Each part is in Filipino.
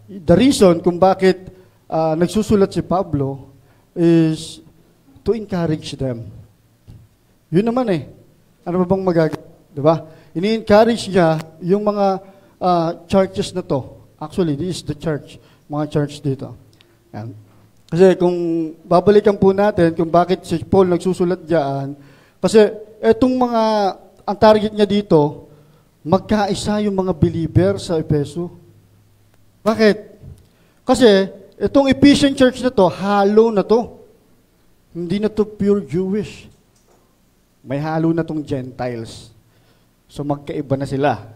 The reason kung bakit nagsusulat si Pablo is to encourage them. Yun naman eh. Ano ba bang magagawa? Diba? Ini-encourage niya yung mga churches na to. Actually, this is the church. Mga church dito. Yan. Kasi kung babalikan po natin kung bakit si Paul nagsusulat diyan, kasi etong ang target niya dito, magkaisa yung mga believer sa Efeso. Bakit? Kasi itong Ephesian church na to, halo na to. Hindi na to pure Jewish. May halo na tong Gentiles. So magkaiba na sila.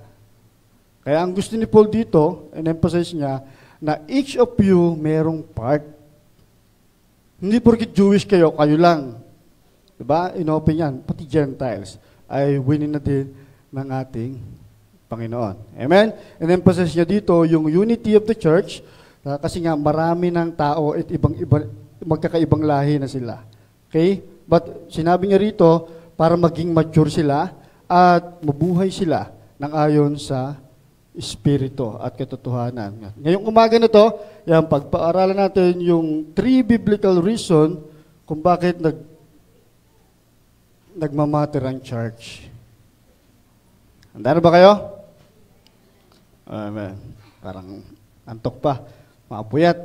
Kaya ang gusto ni Paul dito, in-emphasize niya, na each of you merong part. Hindi porket Jewish kayo, kayo lang. Diba? Inopen yan. Pati Gentiles ay winning na din ng ating Panginoon. Amen? In-emphasize niya dito yung unity of the church, kasi nga marami ng tao at magkakaibang lahi na sila. Okay? But sinabi niya rito, para maging mature sila at mabuhay sila ng ayon sa Espiritu at katotohanan. Ngayong umaga na to, yan, pagpaaralan natin yung 3 biblical reason kung bakit nagmamatter ang church. Handa na ba kayo? Amen. Parang antok pa. Makapuyat.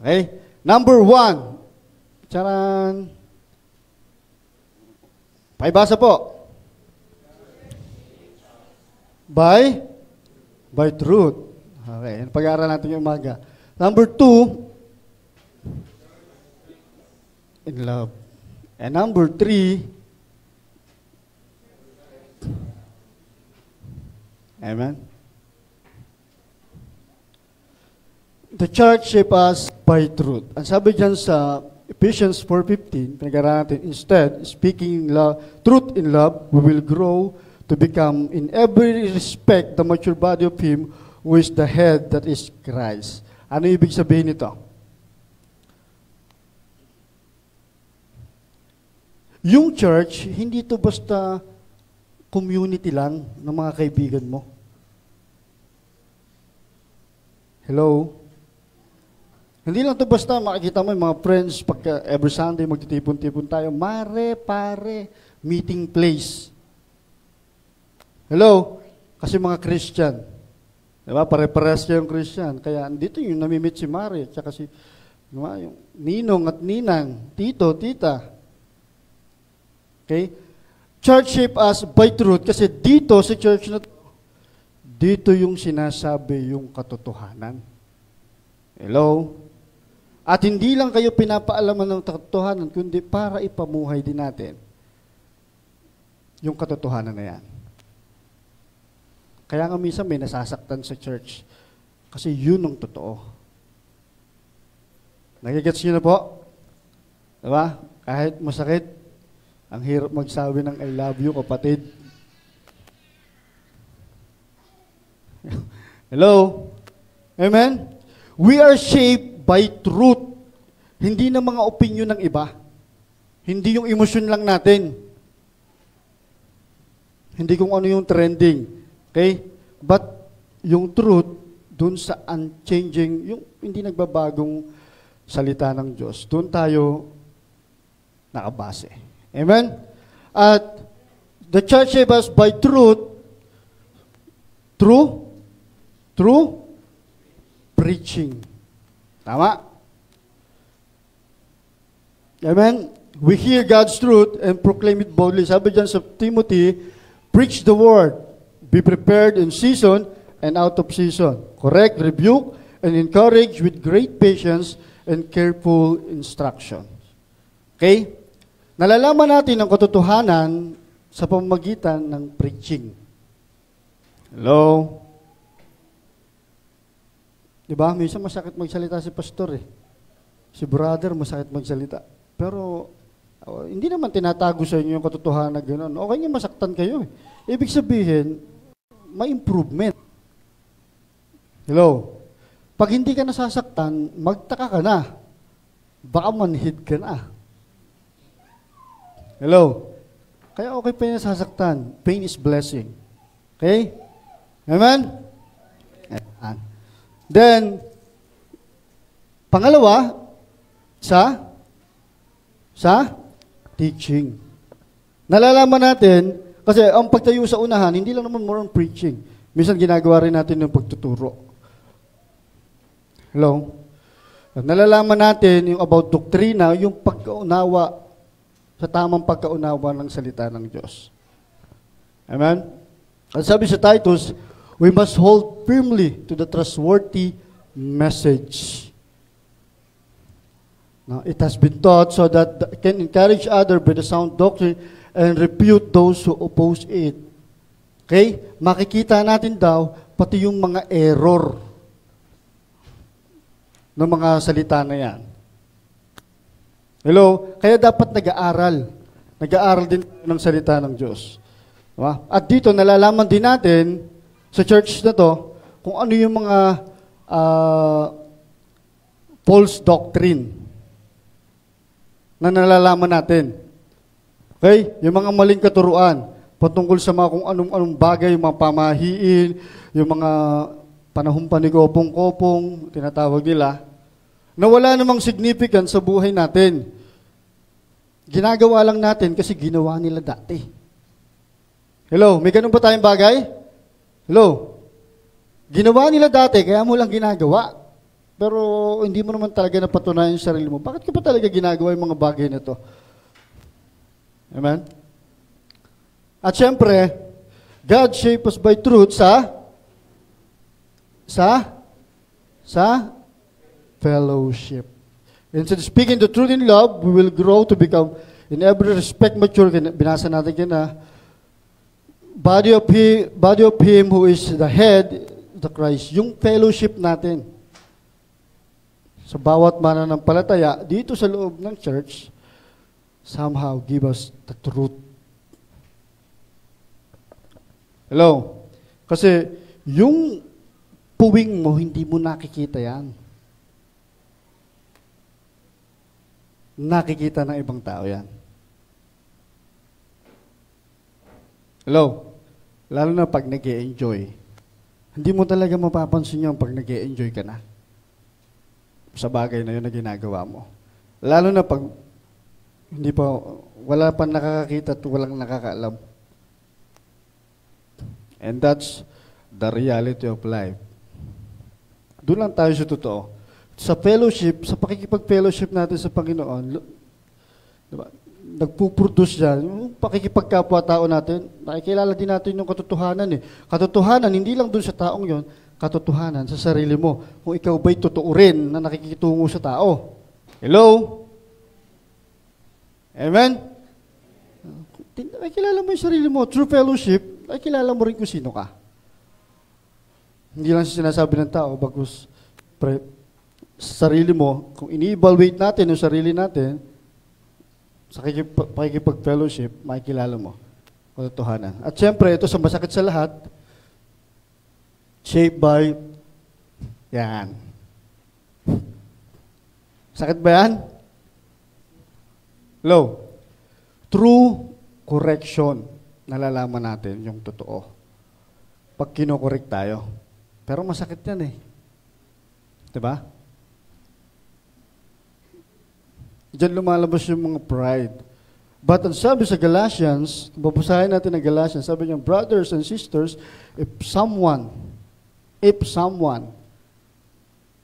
Okay? Number 1. Charan. Pakibasa po. By truth. Okay. Pag-aaral natin yung umaga. Number 2, in love. And number 3, amen? The church shape us by truth. Ang sabi dyan sa Ephesians 4:15, pinag-aralan natin, instead, speaking truth in love, we will grow to become in every respect the mature body of Him who is the head, that is Christ. Ano ibig sabihin nito? Yung church, hindi to basta community lang ng mga kaibigan mo. Hello? Hindi lang to basta makikita mo yung mga friends pagka every Sunday magtitipon-tipon tayo. Mare, pare, meeting place. Hello? Kasi mga Christian. Diba? Pare-pares kayong Christian. Kaya dito yung namimit si Mare, tsaka si yung ninong at ninang, tito, tita. Okay? Church shape us by truth kasi dito sa church na dito yung sinasabi yung katotohanan. Hello? At hindi lang kayo pinapaalaman ng katotohanan, kundi para ipamuhay din natin yung katotohanan na yan. Kaya nga minsan may nasasaktan sa church kasi yun ang totoo. Nagigets nyo na po? Diba? Kahit masakit, ang hirap magsabi ng I love you, kapatid. Hello? Amen? We are shaped by truth. Hindi na mga opinion ng iba. Hindi yung emosyon lang natin. Hindi kung ano yung trending. Okay? But yung truth, dun sa unchanging, yung hindi nagbabagong salita ng Diyos, dun tayo nakabase. Amen? At the church shapes us by truth, through preaching. Tama? Amen? We hear God's truth and proclaim it boldly. Sabi dyan sa Timothy, preach the word. Be prepared in season and out of season. Correct, rebuke, and encourage with great patience and careful instruction. Okay? Nalalaman natin ang katotohanan sa pamamagitan ng preaching. Hello? Diba? Minsan masakit magsalita si pastor eh. Si brother masakit magsalita. Pero hindi naman tinatago sa inyo yung katotohanan na gano'n. Okay nga masaktan kayo eh. Ibig sabihin, may improvement. Hello? Pag hindi ka nasasaktan, magtaka ka na. Baka manhid ka na. Hello? Kaya okay pa yung nasasaktan. Pain is blessing. Okay? Amen? Then, pangalawa, sa teaching. Nalalaman natin, kasi ang pagtayo sa unahan, hindi lang naman more on preaching. Minsan ginagawa rin natin yung pagtuturo. Hello? Nalalaman natin yung about doktrina, yung pagkaunawa, sa tamang pagkaunawa ng salita ng Diyos. Amen? At sabi sa Titus, we must hold firmly to the trustworthy message. Now, it has been taught so that it can encourage others by the sound doctrine and refute those who oppose it. Okay? Makikita natin daw pati yung mga error ng mga salita na yan. Hello? Kaya dapat nag-aaral. Nag-aaral din ng salita ng Diyos. Diba? At dito, nalalaman din natin sa church na to kung ano yung mga false doctrine na nalalaman natin. Okay? Yung mga maling katuruan patungkol sa mga kung anong bagay, yung mga pamahiin, yung mga panahong panigopong-kopong, tinatawag nila, na wala namang significance sa buhay natin. Ginagawa lang natin kasi ginawa nila dati. Hello? May ganun ba tayong bagay? Hello? Ginawa nila dati, kaya mo lang ginagawa. Pero hindi mo naman talaga napatunayan yung sarili mo. Bakit ka pa talaga ginagawa yung mga bagay na to? Amen? At syempre, God shaped us by truth sa fellowship. And so speaking the truth in love, we will grow to become in every respect mature. Binasa natin kina body of Him who is the head, the Christ. Yung fellowship natin sa bawat mananampalataya dito sa loob ng church, somehow give us the truth. Hello? Kasi yung puwing mo, hindi mo nakikita yan. Nakikita ng ibang tao yan. Hello? Lalo na pag nag-e-enjoy. Hindi mo talaga mapapansin yun pag nag-e-enjoy ka na. Sa bagay na yun na ginagawa mo. Lalo na pag wala pa nakakakita at walang nakakaalam. And that's the reality of life. Doon lang tayo sa totoo. Sa fellowship, sa pakikipag-fellowship natin sa Panginoon, diba, nagpuproduce yan. Yung pakikipagkapwa-tao natin, nakikilala din natin yung katotohanan eh. Katotohanan, hindi lang doon sa taong yon, katotohanan sa sarili mo. Kung ikaw ba'y totoo rin na nakikitungo sa tao. Hello? Amen? Nakikilala mo yung sarili mo. True fellowship, nakikilala mo rin kung sino ka. Hindi lang sinasabi ng tao, bagkus sa sarili mo, kung ini-evaluate natin yung sarili natin, sa pakikipag-fellowship, makikilala mo katotohanan. At syempre, ito sa masakit sa lahat, shaped by, yan. Sakit ba yan? Hello? True correction, nalalaman natin yung totoo. Pag kinokorek tayo. Pero masakit yan eh. Diba? Diyan lumalabas yung mga pride. But ang sabi sa Galatians, babasahin natin ang Galatians, sabi niya, brothers and sisters, if someone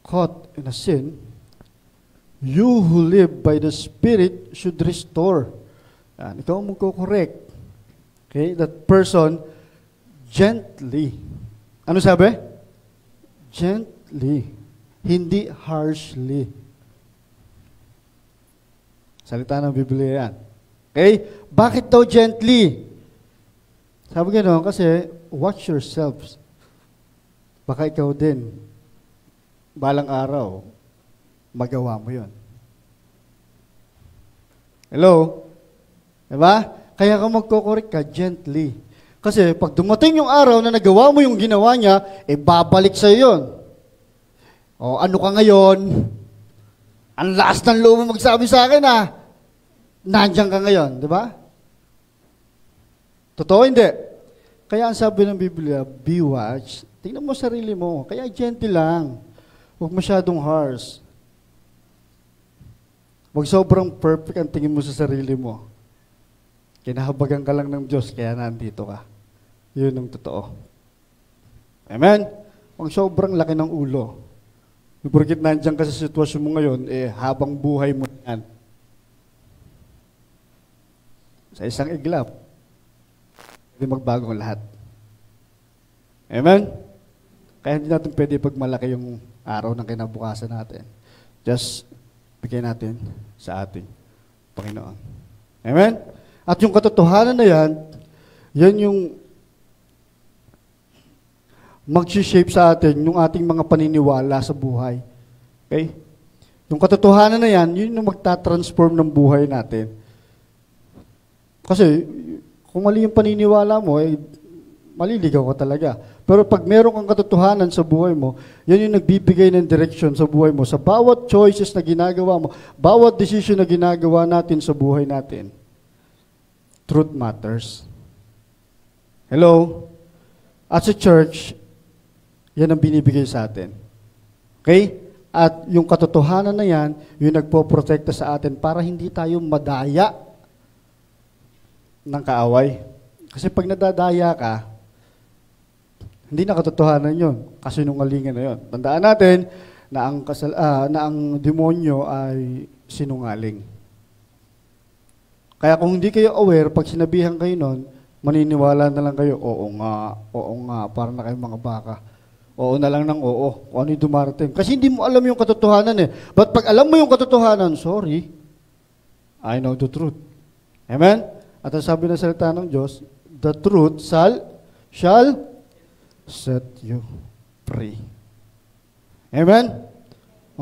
caught in a sin, you who live by the Spirit should restore. Yan, ikaw magko-correct. Okay? That person gently. Ano sabi? Gently. Hindi harshly. Salita ng Biblia yan. Okay? Bakit daw gently? Sabi gano'n, kasi watch yourselves. Baka ikaw din, balang araw, magawa mo yun. Hello? Diba? Kaya ka magkokorek ka gently. Kasi pag dumating yung araw na nagawa mo yung ginawa niya, babalik sa'yo yun. O, ano ka ngayon? Ang lakas ng loob mo magsabi sa akin, nandiyan ka ngayon, di ba? Totoo, hindi. Kaya ang sabi ng Biblia, be watch. Tingnan mo sarili mo. Kaya gentle lang. Huwag masyadong harsh. Huwag sobrang perfect ang tingin mo sa sarili mo. Kinahabagan ka lang ng Diyos, kaya nandito ka. Yun ang totoo. Amen? Huwag sobrang laki ng ulo. Porkit nandiyan ka sa sitwasyon mo ngayon, habang buhay mo yan. Sa isang iglap, hindi magbago ang lahat. Amen? Kaya hindi natin pwede pagmalaki yung araw ng kinabukasan natin. Just bigyan natin sa ating Panginoon. Amen? At yung katotohanan na yan yung mag-shape sa atin yung ating mga paniniwala sa buhay. Okay? Yung katotohanan na yan, yun yung magta-transform ng buhay natin. Kasi, kung mali yung paniniwala mo, maliligaw ka talaga. Pero pag meron kang katotohanan sa buhay mo, yan yung nagbibigay ng direction sa buhay mo. Sa bawat choices na ginagawa mo, bawat decision na ginagawa natin sa buhay natin, truth matters. Hello? At sa church, yan ang binibigay sa atin. Okay? At yung katotohanan na yan, yung nagpoprotekta sa atin para hindi tayo madaya ng kaaway. Kasi pag nadadaya ka, hindi na katotohanan yun. Kasinungalingan na yun. Tandaan natin na ang demonyo ay sinungaling. Kaya kung hindi kayo aware, pag sinabihan kayo nun, maniniwala na lang kayo, oo nga, para na kayong mga baka. Oo na lang ng oo, kung ano yung dumarating. Kasi hindi mo alam yung katotohanan eh. But pag alam mo yung katotohanan, sorry, I know the truth. Amen? At ang sabi ng salita ng Diyos, the truth shall set you free. Amen?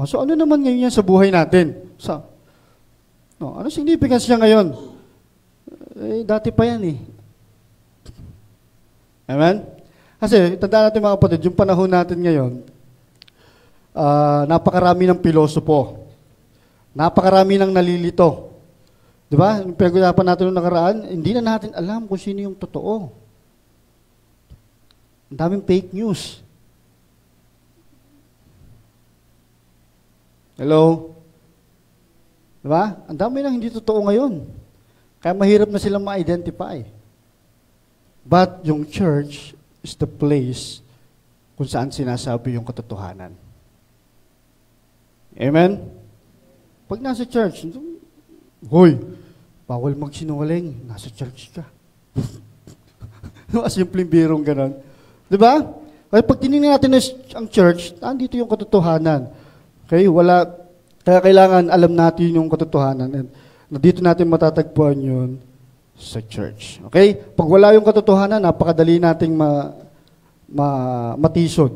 So ano naman ngayon yan sa buhay natin? Ano significance niya ngayon? Dati pa yan eh. Amen? Kasi, tandaan natin mga kapatid, yung panahon natin ngayon, napakarami ng pilosopo. Napakarami ng nalilito. Di ba? Yung pinag-usapan natin noong nakaraan, hindi na natin alam kung sino yung totoo. Ang daming fake news. Hello? Di ba? Ang dami nang hindi totoo ngayon. Kaya mahirap na silang ma-identify. But yung church is the place kung saan sinasabi yung katotohanan. Amen? Pag nasa church, hoy, bawal magsinungaling, nasa church ka. Simpleng birong ganon. Diba? Kaya pag tinignan natin ang church, andito yung katotohanan. Okay? Kaya kailangan alam natin yung katotohanan. And dito natin matatagpuan yun sa church. Okay? Pag wala yung katotohanan, napakadali nating matisod.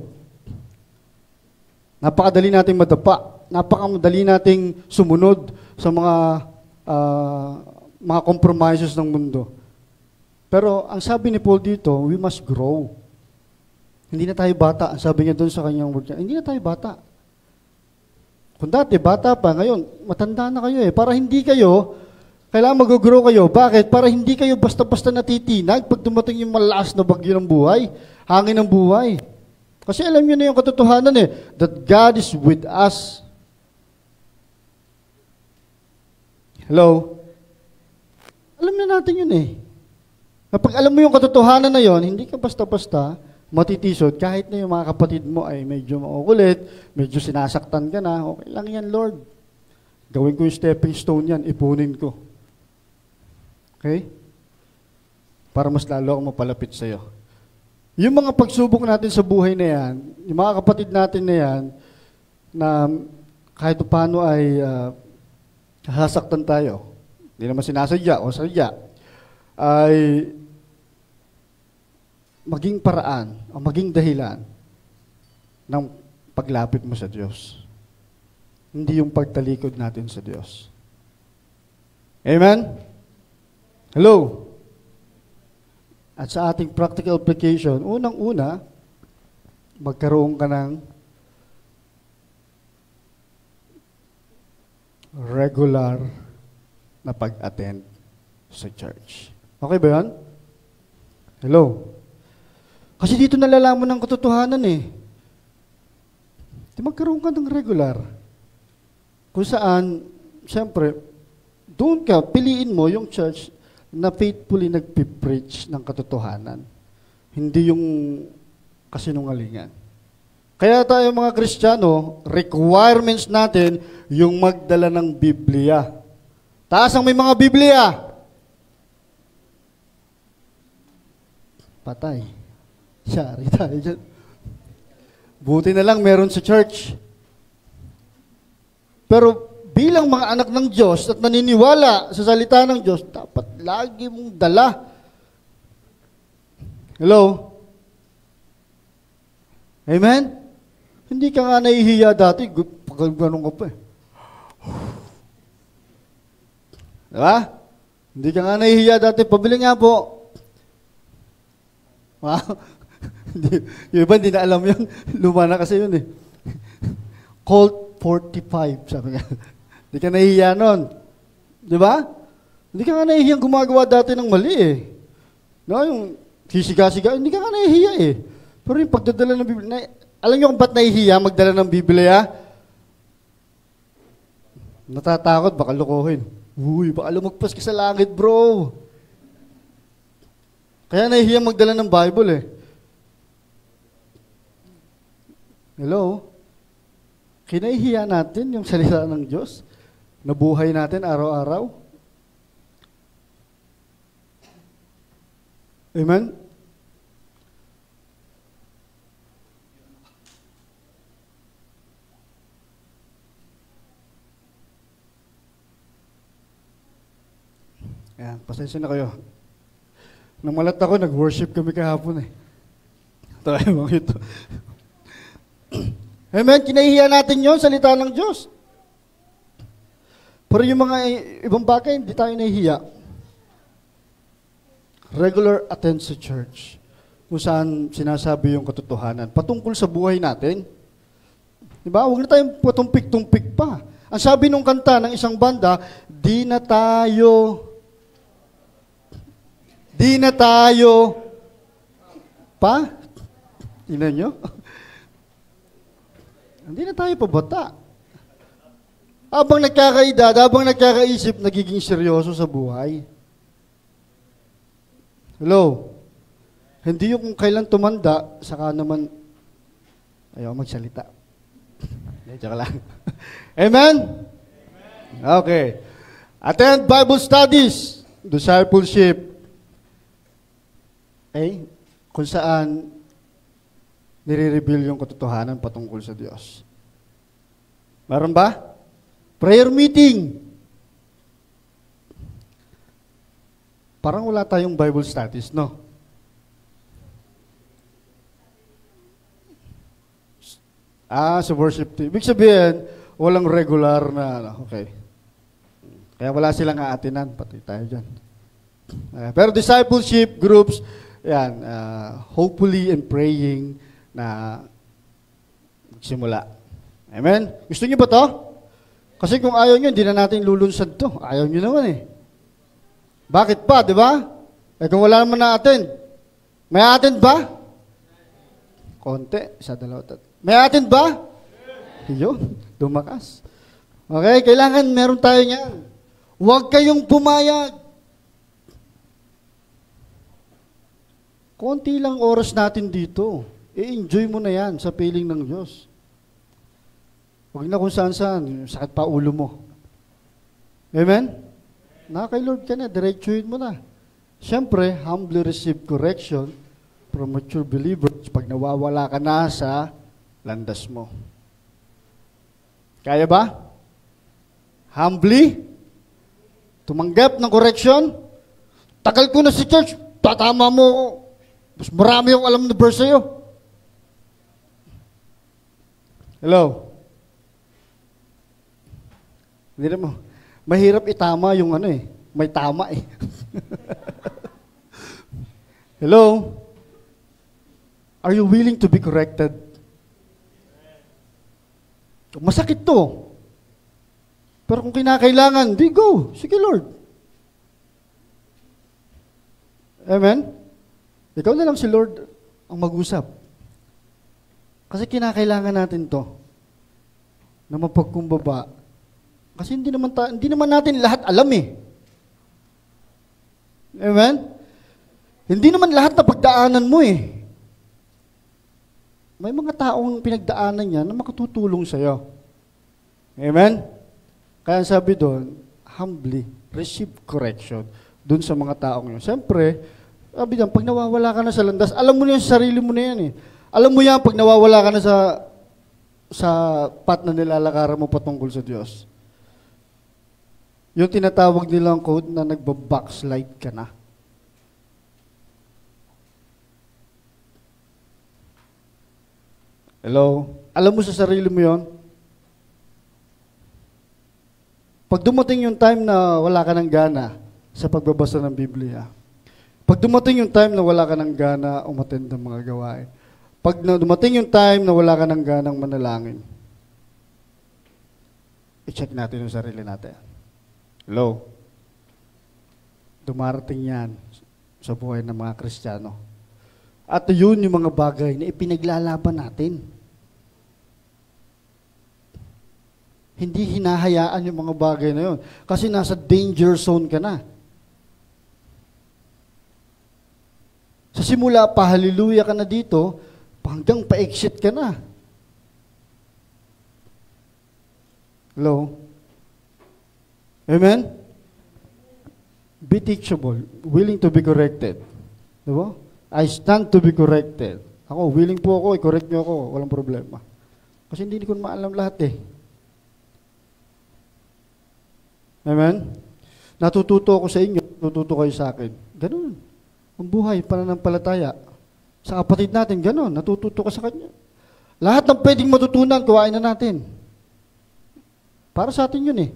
Napakadali nating madapa. Napakadali nating sumunod sa mga compromises ng mundo. Pero ang sabi ni Paul dito, we must grow. Hindi na tayo bata. Ang sabi niya doon sa kanyang word niya, hindi na tayo bata. Kung dati, bata pa, ngayon, matanda na kayo eh. Para hindi kayo, kailangan mag-grow kayo. Bakit? Para hindi kayo basta-basta natitinag pag dumating yung malakas na bagyo ng buhay, hangin ng buhay. Kasi alam niyo na yung katotohanan eh, that God is with us. Hello? Alam na natin yun eh. Kapag alam mo yung katotohanan na yon, hindi ka basta-basta matitisod kahit na yung mga kapatid mo ay medyo makukulit, medyo sinasaktan ka na, okay lang yan, Lord. Gawin ko yung stepping stone yan, ipunin ko. Okay? Para mas lalo akong mapalapit sa'yo. Yung mga pagsubok natin sa buhay na yan, yung mga kapatid natin na yan, na kahit paano ay sasaktan tayo, hindi naman sinasadya o sadya, ay maging paraan o maging dahilan ng paglapit mo sa Diyos. Hindi yung pagtalikod natin sa Diyos. Amen? Hello? At sa ating practical application, unang-una, magkaroon ka ng regular na pag-attend sa church. Okay ba yan? Hello? Kasi dito nalalaman ng katotohanan eh. Di magkaroon ka ng regular. Kung saan, siyempre, doon ka, piliin mo yung church na faithfully nagpipreach ng katotohanan. Hindi yung kasinungalingan. Kaya tayo mga Kristiyano, requirements natin yung magdala ng Biblia. Taas ang may mga Biblia. Patay. Sorry tayo dyan. Buti na lang meron sa church. Pero bilang mga anak ng Diyos at naniniwala sa salita ng Diyos, dapat lagi mong dala. Hello? Amen? Hindi ka nga nahihiya dati, pag ganun ka pa eh. Diba? Hindi ka nga nahihiya dati, pabili nga po. Wow. Yung iba hindi na alam yun. Luma na kasi yun eh. Colt 45, sabi nga. Hindi ka nahihiya nun. Diba? Hindi ka nga nahihiyang gumagawa dati ng mali eh. No, yung sisiga-siga, hindi ka nga nahihiya eh. Pero yung pagdadala ng Biblia, alam niyo kung ba't nahihiya magdala ng Biblia? Natatakot, baka lukuhin. Uy, baka lumagpas ka sa langit, bro. Kaya nahihiya magdala ng Bible eh. Hello? Kinahihiya natin yung salita ng Diyos na buhay natin araw-araw. Amen? Ayan, pasensya na kayo. Nang malat ako, nag-worship kami kahapon eh. Tayo mga ito. Amen? Kinahihiya natin yon salita ng Diyos. Pero yung mga ibang bagay, hindi tayo nahihiya. Regular attend sa church, kung saan sinasabi yung katotohanan, patungkol sa buhay natin. Diba? Huwag na tayong patumpik-tumpik pa. Ang sabi nung kanta ng isang banda, di na tayo pa? Tingnan nyo? Hindi na tayo pabata. Habang nagkakaedad, habang nagkakaisip, nagiging seryoso sa buhay. Hello? Hindi yung kung kailan tumanda, saka naman, ayaw magsalita. Joke lang. Amen? Okay. Attend Bible studies, discipleship. Kung saan nire-reveal yung katotohanan patungkol sa Diyos. Meron ba? Prayer meeting. Parang wala tayong Bible studies, no? Sa worship team. Ibig sabihin, walang regular na, okay. Kaya wala silang aatinan, pati tayo dyan. Pero discipleship groups, yan, hopefully and praying na magsimula. Amen? Gusto niyo ba to? Kasi kung ayaw niyo, hindi na natin lulunsad to. Ayaw niyo naman eh. Bakit pa, di ba? Kung wala naman na-attend. May attend ba? Konti, isa, dalawa, tatlo. May attend ba? Yun, dumakas. Okay, kailangan meron tayo niyan. Huwag kayong pumayag. Konti lang oras natin dito. I-enjoy mo na yan sa piling ng Diyos. Huwag na kung saan-saan, sakit pa ulo mo. Amen? Na kay Lord ka na, diretsuhin mo na. Siyempre, humbly receive correction from mature believers pag nawawala ka na sa landas mo. Kaya ba? Humbly? Tumanggap ng correction? Tagal ko na si church, tatama mo ako. Mas marami yung alam na verse sa'yo. Hello? Hindi na mo. Mahirap itama yung ano eh. May tama eh. Hello? Are you willing to be corrected? Masakit to. Pero kung kinakailangan, di go. Sige, Lord. Amen? Ikaw na lang si Lord ang mag-usap. Kasi kinakailangan natin to. na mapagkumbaba. Kasi hindi naman natin lahat alam eh. Amen? Hindi naman lahat na pagdaanan mo eh. May mga taong pinagdaanan niya na makatutulong sa'yo. Amen? Kaya sabi doon, humbly, receive correction doon sa mga taong yun. Siyempre, sabi diyan, pag nawawala ka na sa landas, alam mo na yung sarili mo na yan eh. Alam mo yan pag nawawala ka na sa path na nilalakaran mo patungkol sa Diyos. Yung tinatawag nilang code na nagbabackslide ka na. Hello? Alam mo sa sarili mo yon? Pag dumating yung time na wala ka ng gana sa pagbabasa ng Biblia, pag dumating yung time na wala ka ng gana umattend ng mga gawain, pag dumating yung time na wala ka ng ganang manalangin, i-check natin yung sarili natin. Hello? Dumarating yan sa buhay ng mga Kristiyano. At yun yung mga bagay na ipinaglalaban natin. Hindi hinahayaan yung mga bagay na yun. Kasi nasa danger zone ka na. Sa simula pa, hallelujah ka na dito, hanggang pa-exit ka na. Hello? Amen? Be teachable, willing to be corrected. Diba? I stand to be corrected. Ako, willing po ako, i-correct niyo ako, walang problema. Kasi hindi ko maalam lahat eh. Amen? Natututo ako sa inyo, natututo kayo sa akin. Ganun. Ang buhay, pananampalataya. Sa kapatid natin, ganun. Natututo ka sa kanya. Lahat ng pwedeng matutunan, kuhain na natin. Para sa atin yun eh.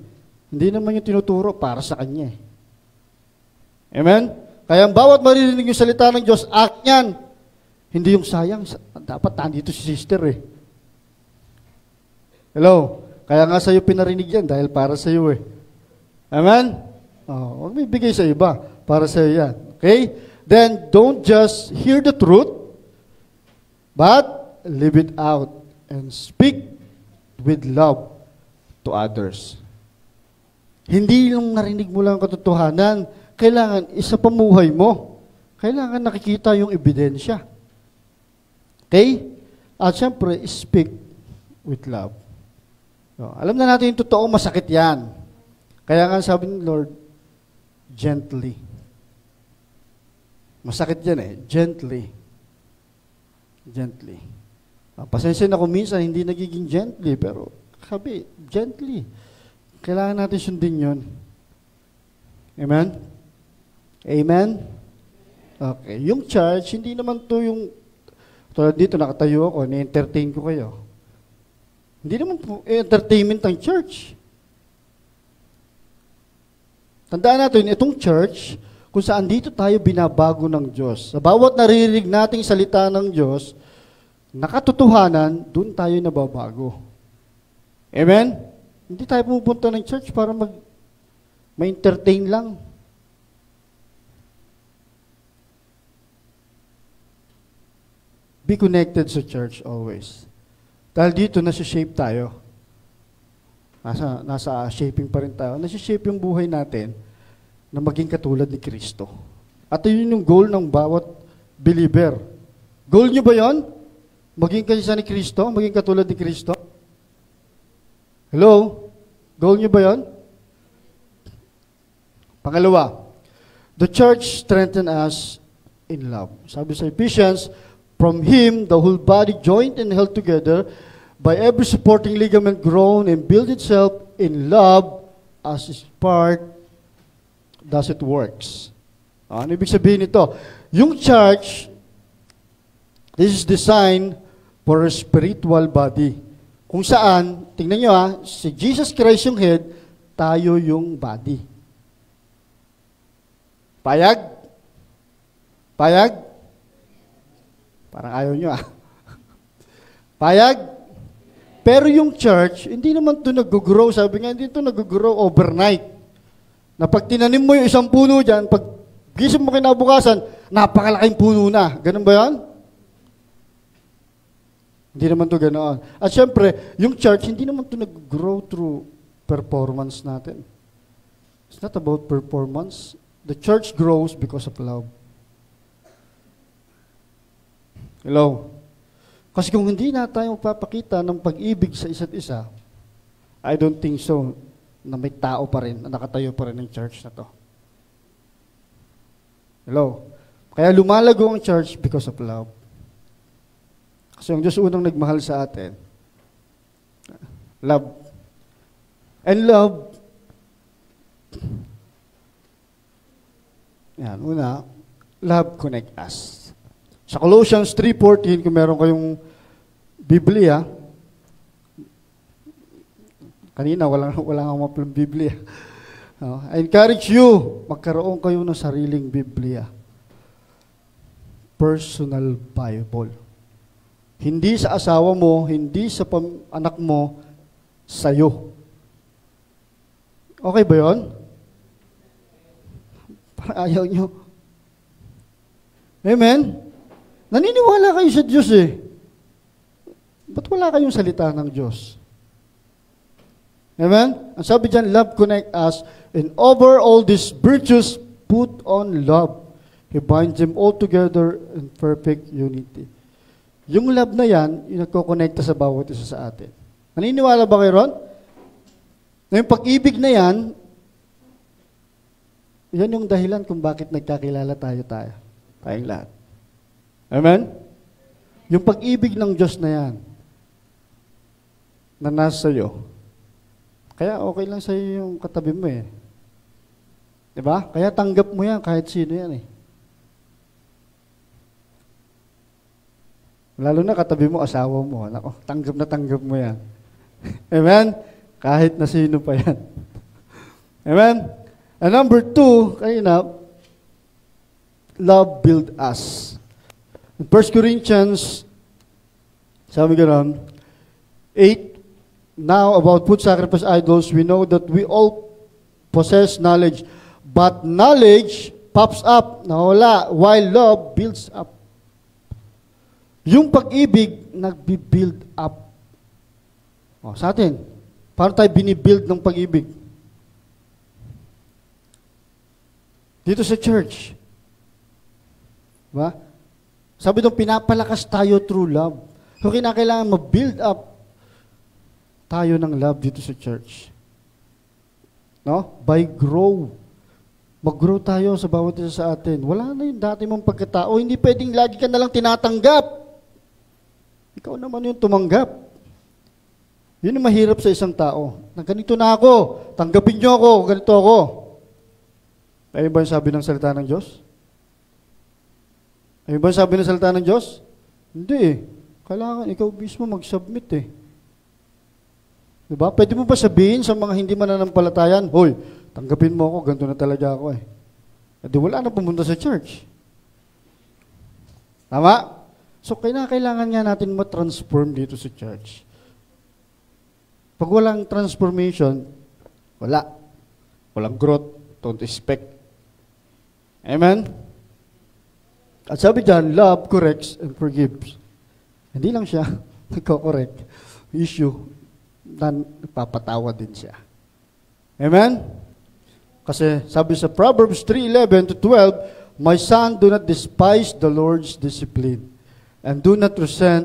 Hindi naman yung tinuturo, para sa kanya eh. Amen? Kaya ang bawat maririnig yung salita ng Diyos, act yan. Hindi yung sayang. Dapat nandito si sister eh. Hello? Kaya nga sa'yo pinarinig yan dahil para sa'yo eh. Amen? Oh, huwag may bigay sa iba. Para sa'yo yan. Okay? Then, don't just hear the truth, but live it out and speak with love to others. Hindi yung narinig mo lang katotohanan, kailangan isa pamuhay mo. Kailangan nakikita yung ebidensya. Okay? At syempre, speak with love. So, alam na natin yung totoo, masakit yan. Kaya nga sabi ni Lord, gently. Masakit yan eh, gently. Gently. Pasensya na kung minsan hindi nagiging gently, pero sabi, gently. Kailangan natin sundin yun. Amen? Amen? Okay. Yung church, hindi naman to yung, tulad dito, nakatayo ako, ni-entertain ko kayo. Hindi naman po entertainment ang church. Tandaan natin, itong church, kung saan dito tayo binabago ng Diyos. Sa bawat naririnig nating salita ng Diyos, nakatotohanan, doon tayo nababago. Amen? Hindi tayo pupunta ng church para ma-entertain lang. Be connected sa church always. Dahil dito, nasa-shape tayo. Nasa shaping pa rin tayo. Nasa-shape yung buhay natin na maging katulad ni Kristo. At yun yung goal ng bawat believer. Goal nyo ba yun? Maging kaysa ni Kristo? Maging katulad ni Kristo? Hello? Goal nyo ba yun? Pangalawa, the church strengthen us in love. Sabi sa Ephesians, from Him, the whole body joined and held together by every supporting ligament grown and build itself in love as its part does it works. Ano ibig sabihin nito? Yung church, this is designed for a spiritual body. Kung saan, tingnan nyo si Jesus Christ yung head, tayo yung body. Payag? Payag? Parang ayaw nyo Payag? Pero yung church, hindi naman ito nag-grow. Sabi nga, hindi ito nag-grow overnight. Na pag tinanim mo yung isang puno dyan, pag gising mo kinabukasan, napakalaking puno na. Ganun ba yan? Hindi Hindi naman to ganoon. At syempre, yung church, hindi naman to nag-grow through performance natin. It's not about performance. The church grows because of love. Hello? Kasi kung hindi na tayo papakita ng pag-ibig sa isa't isa, I don't think so na may tao pa rin, na nakatayo pa rin ng church na to. Hello? Kaya lumalago ang church because of love. Kasi ang Diyos unang nagmahal sa atin. Love. And love, yan, una, love connect us. Sa Colossians 3:14, kung meron kayong Biblia, kanina wala nga mapalang Biblia. I encourage you, magkaroon kayo ng sariling Biblia. Personal Bible. Hindi sa asawa mo, hindi sa anak mo, sa'yo. Okay ba yun? Parang ayaw nyo. Amen? Naniniwala kayo sa Diyos eh. Ba't wala kayong salita ng Diyos? Amen? Ang sabi dyan, love connect us, and over all these virtues, put on love. He binds them all together in perfect unity. Yung love na yan, yung nagko-connecta sa bawat isa sa atin. Naniniwala ba kayo ron? Na yung pag-ibig na yan, yan yung dahilan kung bakit nagkakilala tayong lahat. Amen? Yung pag-ibig ng Diyos na yan, na nasa iyo, kaya okay lang sa'yo yung katabi mo eh. Diba? Kaya tanggap mo yan kahit sino yan eh. Lalo na katabi mo, asawa mo. Nako, tanggap mo yan. Amen? Kahit na sino pa yan. Amen? And number 2, kanina, love build us. In 1 Corinthians, sabi gano'n, 8, now about food sacrifice idols, we know that we all possess knowledge, but knowledge pops up, nawala, while love builds up. Yung pag-ibig, nagbi-build up. O, sa atin, paano tayo binibuild ng pag-ibig? Dito sa church. Diba? Sabi doon, pinapalakas tayo through love. So, kinakailangan ma-build up tayo ng love dito sa church. No? By grow. Mag-grow tayo sa bawat isa sa atin. Wala na yung dati mong pagkatao. Hindi pwedeng lagi ka nalang tinatanggap. Ikaw naman yung tumanggap. Yun yung mahirap sa isang tao. Na ganito na ako. Tanggapin niyo ako. Ganito ako. Ayun ba yung sabi ng salita ng Diyos? Ayun ba yung sabi ng salita ng Diyos? Hindi eh. Kailangan ikaw mismo mag-submit eh. Diba? Pwede mo ba sabihin sa mga hindi mananampalatayan, hoy, tanggapin mo ako, ganito na talaga ako eh. E di wala na pumunta sa church. Tama? So, kailangan nga natin ma-transform dito sa church. Pag walang transformation, wala. Walang growth, don't expect. Amen? At sabi dyan, love corrects and forgives. Hindi lang siya nagko-correct issue, na papatawa din siya. Amen? Kasi sabi sa Proverbs 3:11-12, my son, do not despise the Lord's discipline, and do not resent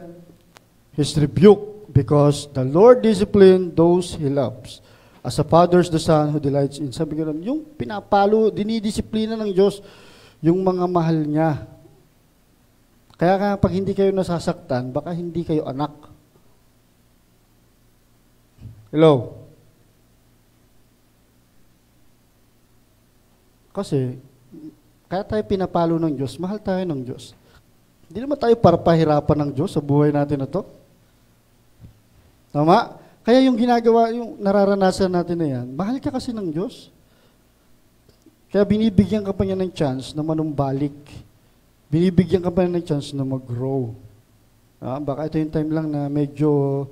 His rebuke, because the Lord discipline those He loves, as a father's the son who delights in. Sabi ko lang, yung pinapalo, dinidisiplina ng Diyos, yung mga mahal niya. Kaya pag hindi kayo nasasaktan, baka hindi kayo anak. Hello? Kasi, kaya tayo pinapalo ng Diyos, mahal tayo ng Diyos. Hindi naman tayo para pahirapan ng Diyos sa buhay natin na to. Tama? Kaya yung ginagawa, yung nararanasan natin na yan, mahal ka kasi ng Diyos. Kaya binibigyan ka pa niya ng chance na manumbalik. Binibigyan ka pa niya ng chance na mag-grow. Baka ito yung time lang na medyo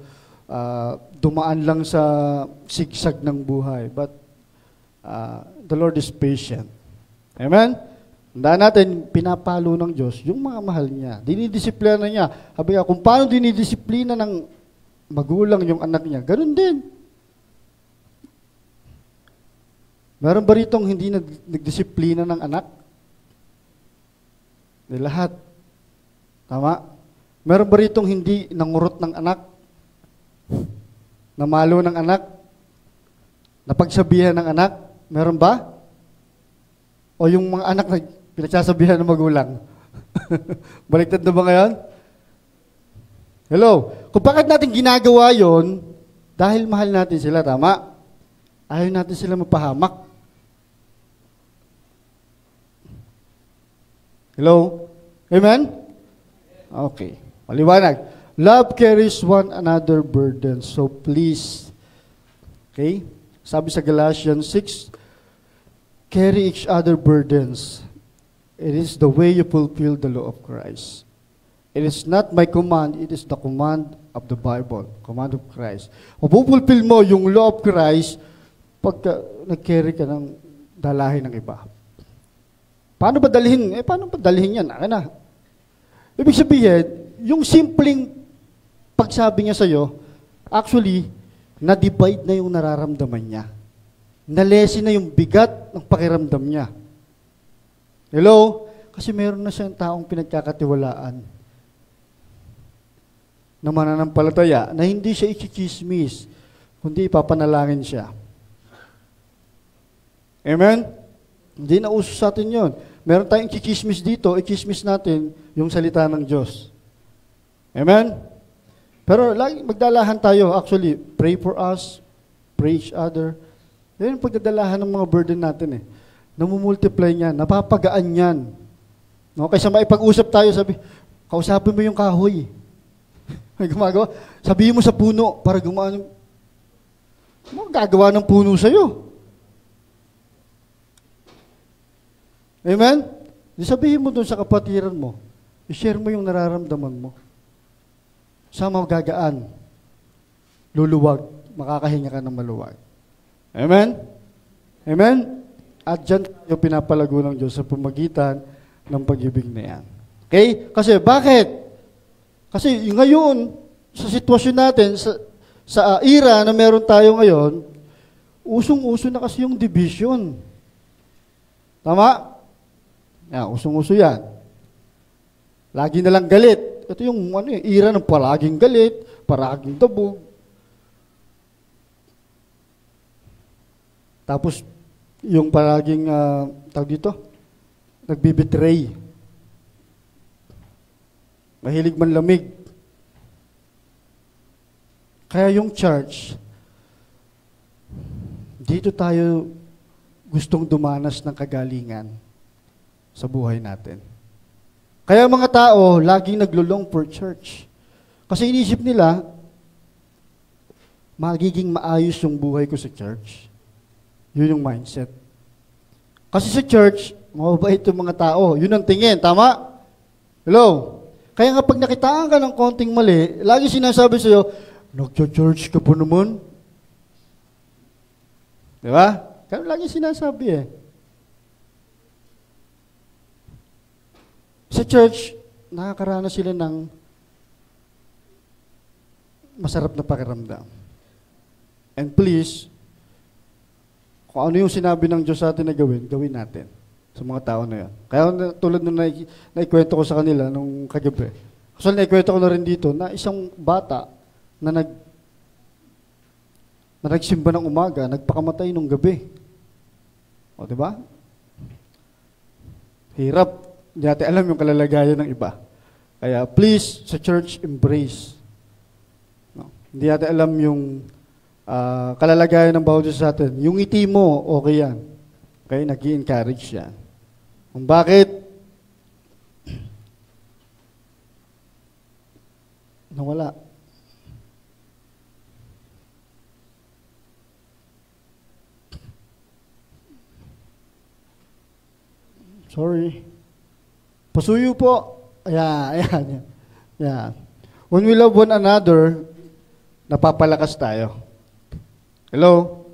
dumaan lang sa sigsag ng buhay. But the Lord is patient. Amen? Tandaan natin, pinapalo ng Diyos yung mga mahal niya. Dinidisiplina niya. Sabi nga, kung paano dinidisiplina ng magulang yung anak niya, ganun din. Meron ba ritong hindi nagdisiplina ng anak? Di lahat. Tama? Meron ba ritong hindi nangurot ng anak? Namalo ng anak? Napagsabihan ng anak? Meron ba? O yung mga anak na pinagsasabihan ng magulang? Baliktad na ba ngayon? Hello? Kung bakit natin ginagawa yon, dahil mahal natin sila, tama? Ayaw natin sila mapahamak. Hello? Amen? Okay. Maliwanag. Love carries one another burden. So please, okay? Sabi sa Galatians 6, carry each other burdens. It is the way you fulfill the law of Christ. It is not my command, it is the command of the Bible, command of Christ. Kung pupulfill mo yung law of Christ, pagka nag-carry ka ng dalahin ng iba. Paano ba dalhin? Paano ba dalhin yan? Akin na. Ibig sabihin, yung simpleng pagsabi niya sa'yo, actually, na-divide na yung nararamdaman niya. Nalesi na yung bigat ng pakiramdam niya. Hello? Kasi meron na siyang taong pinagkakatiwalaan na mananampalataya na hindi siya i-chismis, kundi ipapanalangin siya. Amen? Hindi na uso sa atin yun. Meron tayong i-chismis dito, i-chismis natin yung salita ng Diyos. Amen? Pero lagi magdalahan tayo. Actually, pray for us, pray each other. Yan yung pagdadalahan ng mga burden natin eh. Namumultiply niyan, napapagaan niyan. No, kaysa maipag-usap tayo, sabi, kausapin mo yung kahoy. May gumagawa. Sabihin mo sa puno para gumaan. Ano gagawa ng puno sa'yo? Amen? Di sabihin mo dun sa kapatiran mo, i-share mo yung nararamdaman mo. Sa magagaan, luluwag, makakahinga ka ng maluwag. Amen? Amen? At dyan tayo pinapalago ng Diyos sa pamagitan ng pag-ibig na yan. Okay? Kasi bakit? Kasi ngayon, sa sitwasyon natin, sa era na meron tayo ngayon, usong-uso na kasi yung division. Tama? Yan, usong-uso yan. Lagi na lang galit. Ito yung era ng palaging galit, palaging dabog. Tapos, yung palaging, tawag dito, nagbibitray. Mahilig manlamig. Kaya yung church, dito tayo gustong dumanas ng kagalingan sa buhay natin. Kaya mga tao, laging naglulong for church. Kasi inisip nila, magiging maayos yung buhay ko sa church. Yun yung mindset. Kasi sa church, mababait yung mga tao. Yun ang tingin. Tama? Hello? Kaya nga pag nakitaan ka ng konting mali, lagi sinasabi sa'yo, nag-church ka po naman. Di ba? Kaya lagi sinasabi eh. Sa church, nakakaranas sila ng masarap na pakiramdam. And please, kung ano yung sinabi ng Diyos sa atin na gawin, gawin natin sa mga tao na yan. Kaya tulad nung naikwento ko sa kanila nung kagabi. Actually, naikwento ko na rin dito na isang bata na nagsimba ng umaga, nagpakamatay nung gabi. O, di ba? Hirap. Hindi natin alam yung kalalagayan ng iba. Kaya please, sa church, embrace. No? Hindi natin alam yung kalalagayan ng bawat isa sa atin. Yung ngiti mo, okay yan. Okay, nag-i-encourage yan. Kung bakit? Nawala. Sorry. Pasuyo po. Ayan. When we love one another, napapalakas tayo. Hello?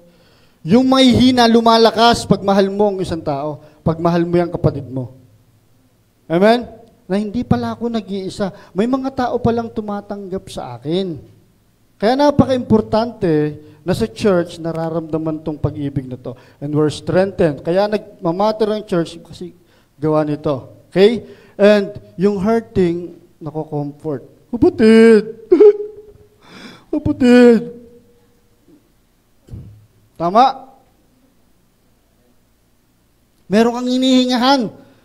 Yung may hina, lumalakas pag mahal mo ang isang tao. Pag mahal mo yung kapatid mo. Amen? Na hindi pala ako nag-iisa. May mga tao palang tumatanggap sa akin. Kaya napaka-importante na sa church, nararamdaman tong pag-ibig na to. And we're strengthened. Kaya nagmamatter ang church kasi gawa nito. Okay? And yung hurting, nako-comfort. Kapatid! Kapatid! Tama? Meron kang inihingahan.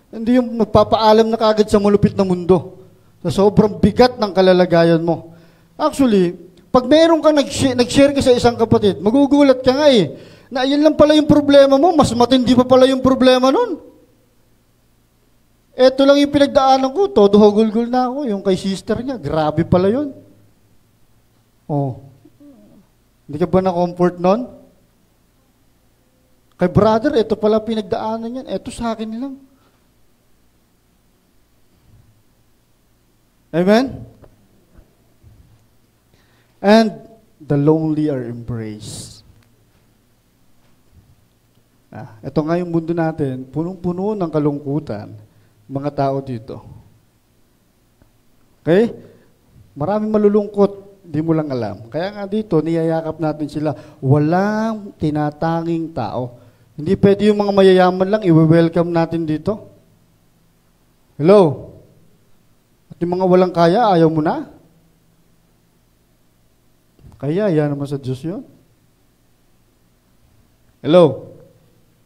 Hindi yung magpapaalam na kagad sa malupit na mundo. Sa sobrang bigat ng kalalagayan mo. Actually, pag meron kang nag-share ka sa isang kapatid, magugulat ka nga eh, na yan lang pala yung problema mo, mas matindi pa pala yung problema nun. Eto lang yung pinagdaanan ko, todo hugulgul na ako, yung kay sister niya, grabe pala yun. Oh, hindi ka ba na-comfort nun? Kay brother, eto pala pinagdaanan yan, eto sa akin lang. Amen? And the lonely are embraced. Ito nga yung mundo natin, punong-puno ng kalungkutan, mga tao dito. Okay? Maraming malulungkot, di mo lang alam. Kaya nga dito, niyayakap natin sila. Walang tinatanging tao. Hindi pwede yung mga mayayaman lang, i-welcome natin dito. Hello? At yung mga walang kaya, ayaw mo na? Kaya, yan naman sa Diyos yun. Hello?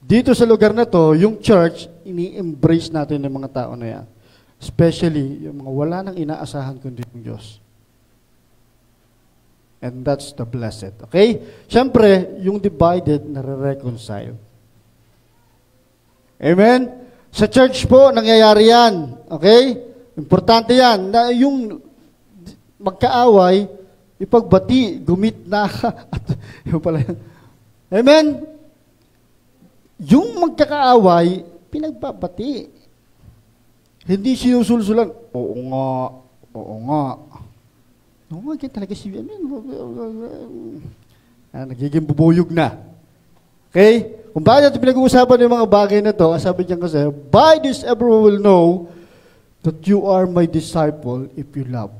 Dito sa lugar na to, yung church, ini-embrace natin ng mga tao na yan. Especially, yung mga wala nang inaasahan kundi yung Diyos. And that's the blessed. Okay? Siyempre, yung divided, nare-reconcile. Amen? Sa church po, nangyayari yan. Okay? Importante yan. Na yung magkaaway, ipagbati, gumit na. Yung pala yan. Amen? Yung magkakaaway, pinagbabati. Hindi sinusulsulan. Oo nga. Oo nga. Oo nga, kaya talaga si nagiging bubuyog na. Okay? Kung bakit pinag-uusapan yung mga bagay na to, sabi niya kasi, by this everyone will know that you are my disciple if you love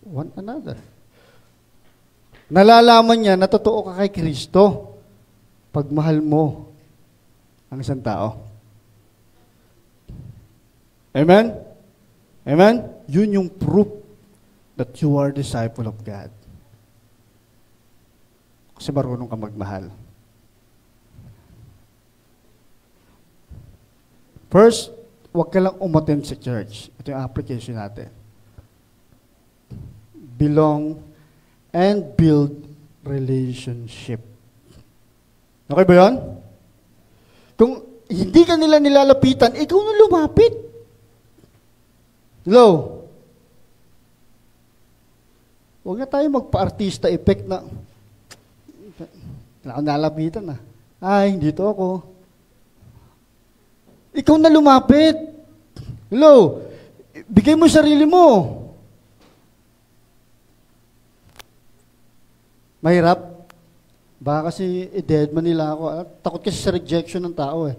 one another. Nalalaman niya na totoo ka kay Kristo pag mahal mo ang isang tao. Amen? Amen? Yun yung proof that you are disciple of God. Kasi marunong ka magmahal. First, huwag ka lang umattend sa church. Ito yung application natin. Belong and build relationship. Okay ba yun? Kung hindi ka nila nilalapitan, ikaw na lumapit. Hello? Huwag na tayo magpa-artista effect na nalapitan na. Ay, dito ako. Ikaw na lumapit. Hello? Bigay mo sarili mo. Mahirap. Baka kasi i-dead man nila ako. Takot kasi sa rejection ng tao eh.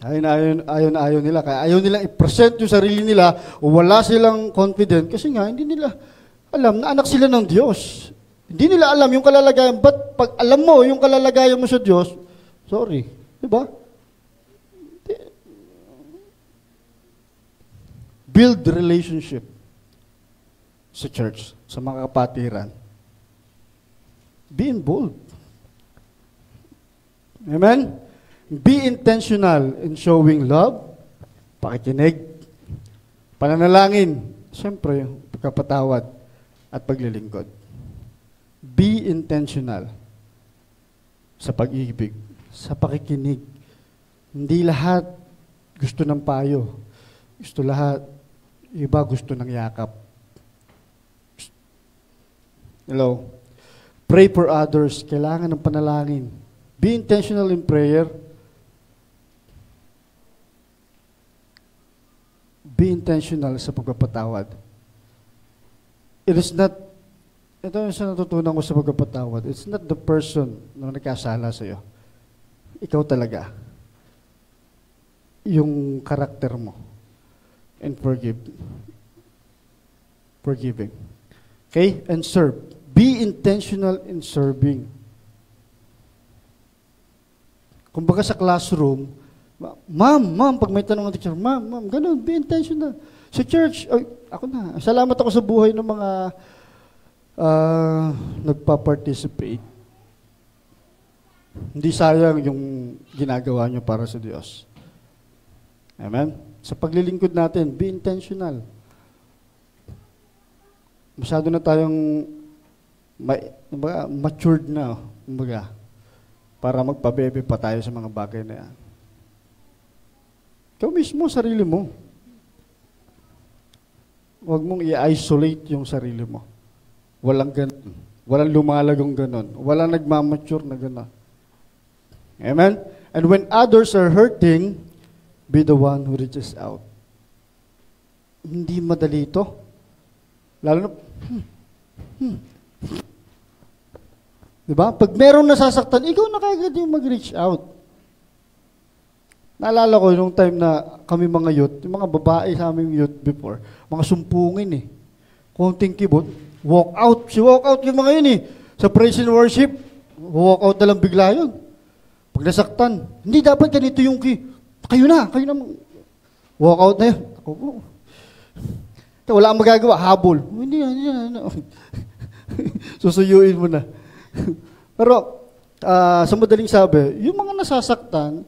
Ayaw nila. Kaya ayaw nilang i-present yung sarili nila o wala silang confident kasi nga hindi nila alam na anak sila ng Diyos. Hindi nila alam yung kalalagayan. But pag alam mo yung kalalagayan mo sa Diyos, sorry. Diba? Build relationship sa church, sa mga kapatiran. Be involved. Amen? Be intentional in showing love, pakikinig, pananalangin, siyempre, pagkapatawad, at paglilingkod. Be intentional sa pag-ibig, sa pakikinig. Hindi lahat gusto ng payo. Gusto lahat, iba gusto ng yakap. Hello? Pray for others. Kailangan ng panalangin. Be intentional in prayer. Be intentional sa pagpapatawad. It is not, ito yung sa natutunan ko sa pagpapatawad, it's not the person na nagkasala sa'yo. Ikaw talaga. Yung karakter mo. and forgiving. Okay? And serve. Be intentional in serving. Kumbaga sa classroom, ma'am, pag may tanong ang teacher, ma'am, ganun, be intentional. Sa church, ako na, salamat ako sa buhay ng mga nagpa-participate. Hindi sayang yung ginagawa nyo para sa Diyos. Amen? Sa paglilingkod natin, be intentional. Masyado na tayong matured na, para magpabebe pa tayo sa mga bagay na yan. Ikaw mismo, sarili mo. Huwag mong i-isolate yung sarili mo. Walang ganun. Walang lumalagong ganun. Walang nagmamature na ganun. Amen? And when others are hurting, be the one who reaches out. Hindi madali ito. Lalo na, diba? Pag merong nasasaktan, ikaw na kagad yung mag-reach out. Naalala ko yung time na kami mga youth, yung mga babae sa aming youth before, mga sumpungin eh. Konting kibot, walk out. Si walk out yung mga yun eh. Sa praise and worship, walk out na lang bigla yun. Pag nasaktan, hindi dapat ganito yung kayo na. Walk out na yun. Ako po. Wala kang magagawa, habol. Hindi na. Susuyuin mo na. Pero, sa madaling sabi, yung mga nasasaktan,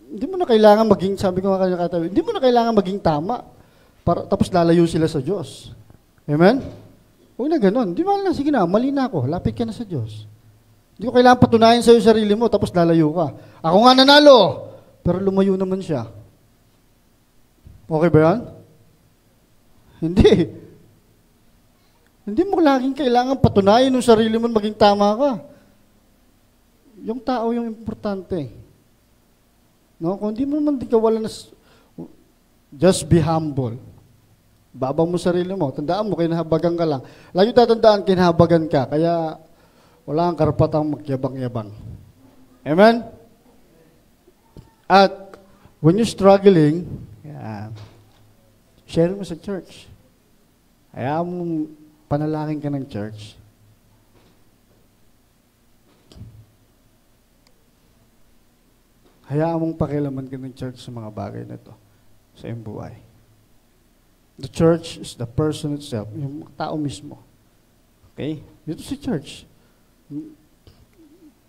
hindi mo na kailangan maging, sabi ko nga katabi, hindi mo na kailangan maging tama. Tapos lalayo sila sa Diyos. Amen? Huwag na ganun. Di ba na, sige na, mali na ako. Lapit ka na sa Diyos. Hindi ko kailangan patunayan sa'yo sarili mo, tapos lalayo ka. Ako nga nanalo, pero lumayo naman siya. Okay ba yan? Hindi. Hindi mo laging kailangan patunayan ng sarili mo maging tama ka. Yung tao yung importante. No? Kung hindi mo naman di ka wala na, just be humble. Babang mo sarili mo. Tandaan mo, kinahabagan ka lang. Lagi tatandaan, kinahabagan ka. Kaya wala kang karapatang magyabang-yabang. Amen? At when you're struggling, share mo sa church. Hayaan mo panalangin ka ng church. Hayaan mong pakialaman ka ng church sa mga bagay na ito sa iyong buhay. The church is the person itself, yung tao mismo. Okay? Dito sa church,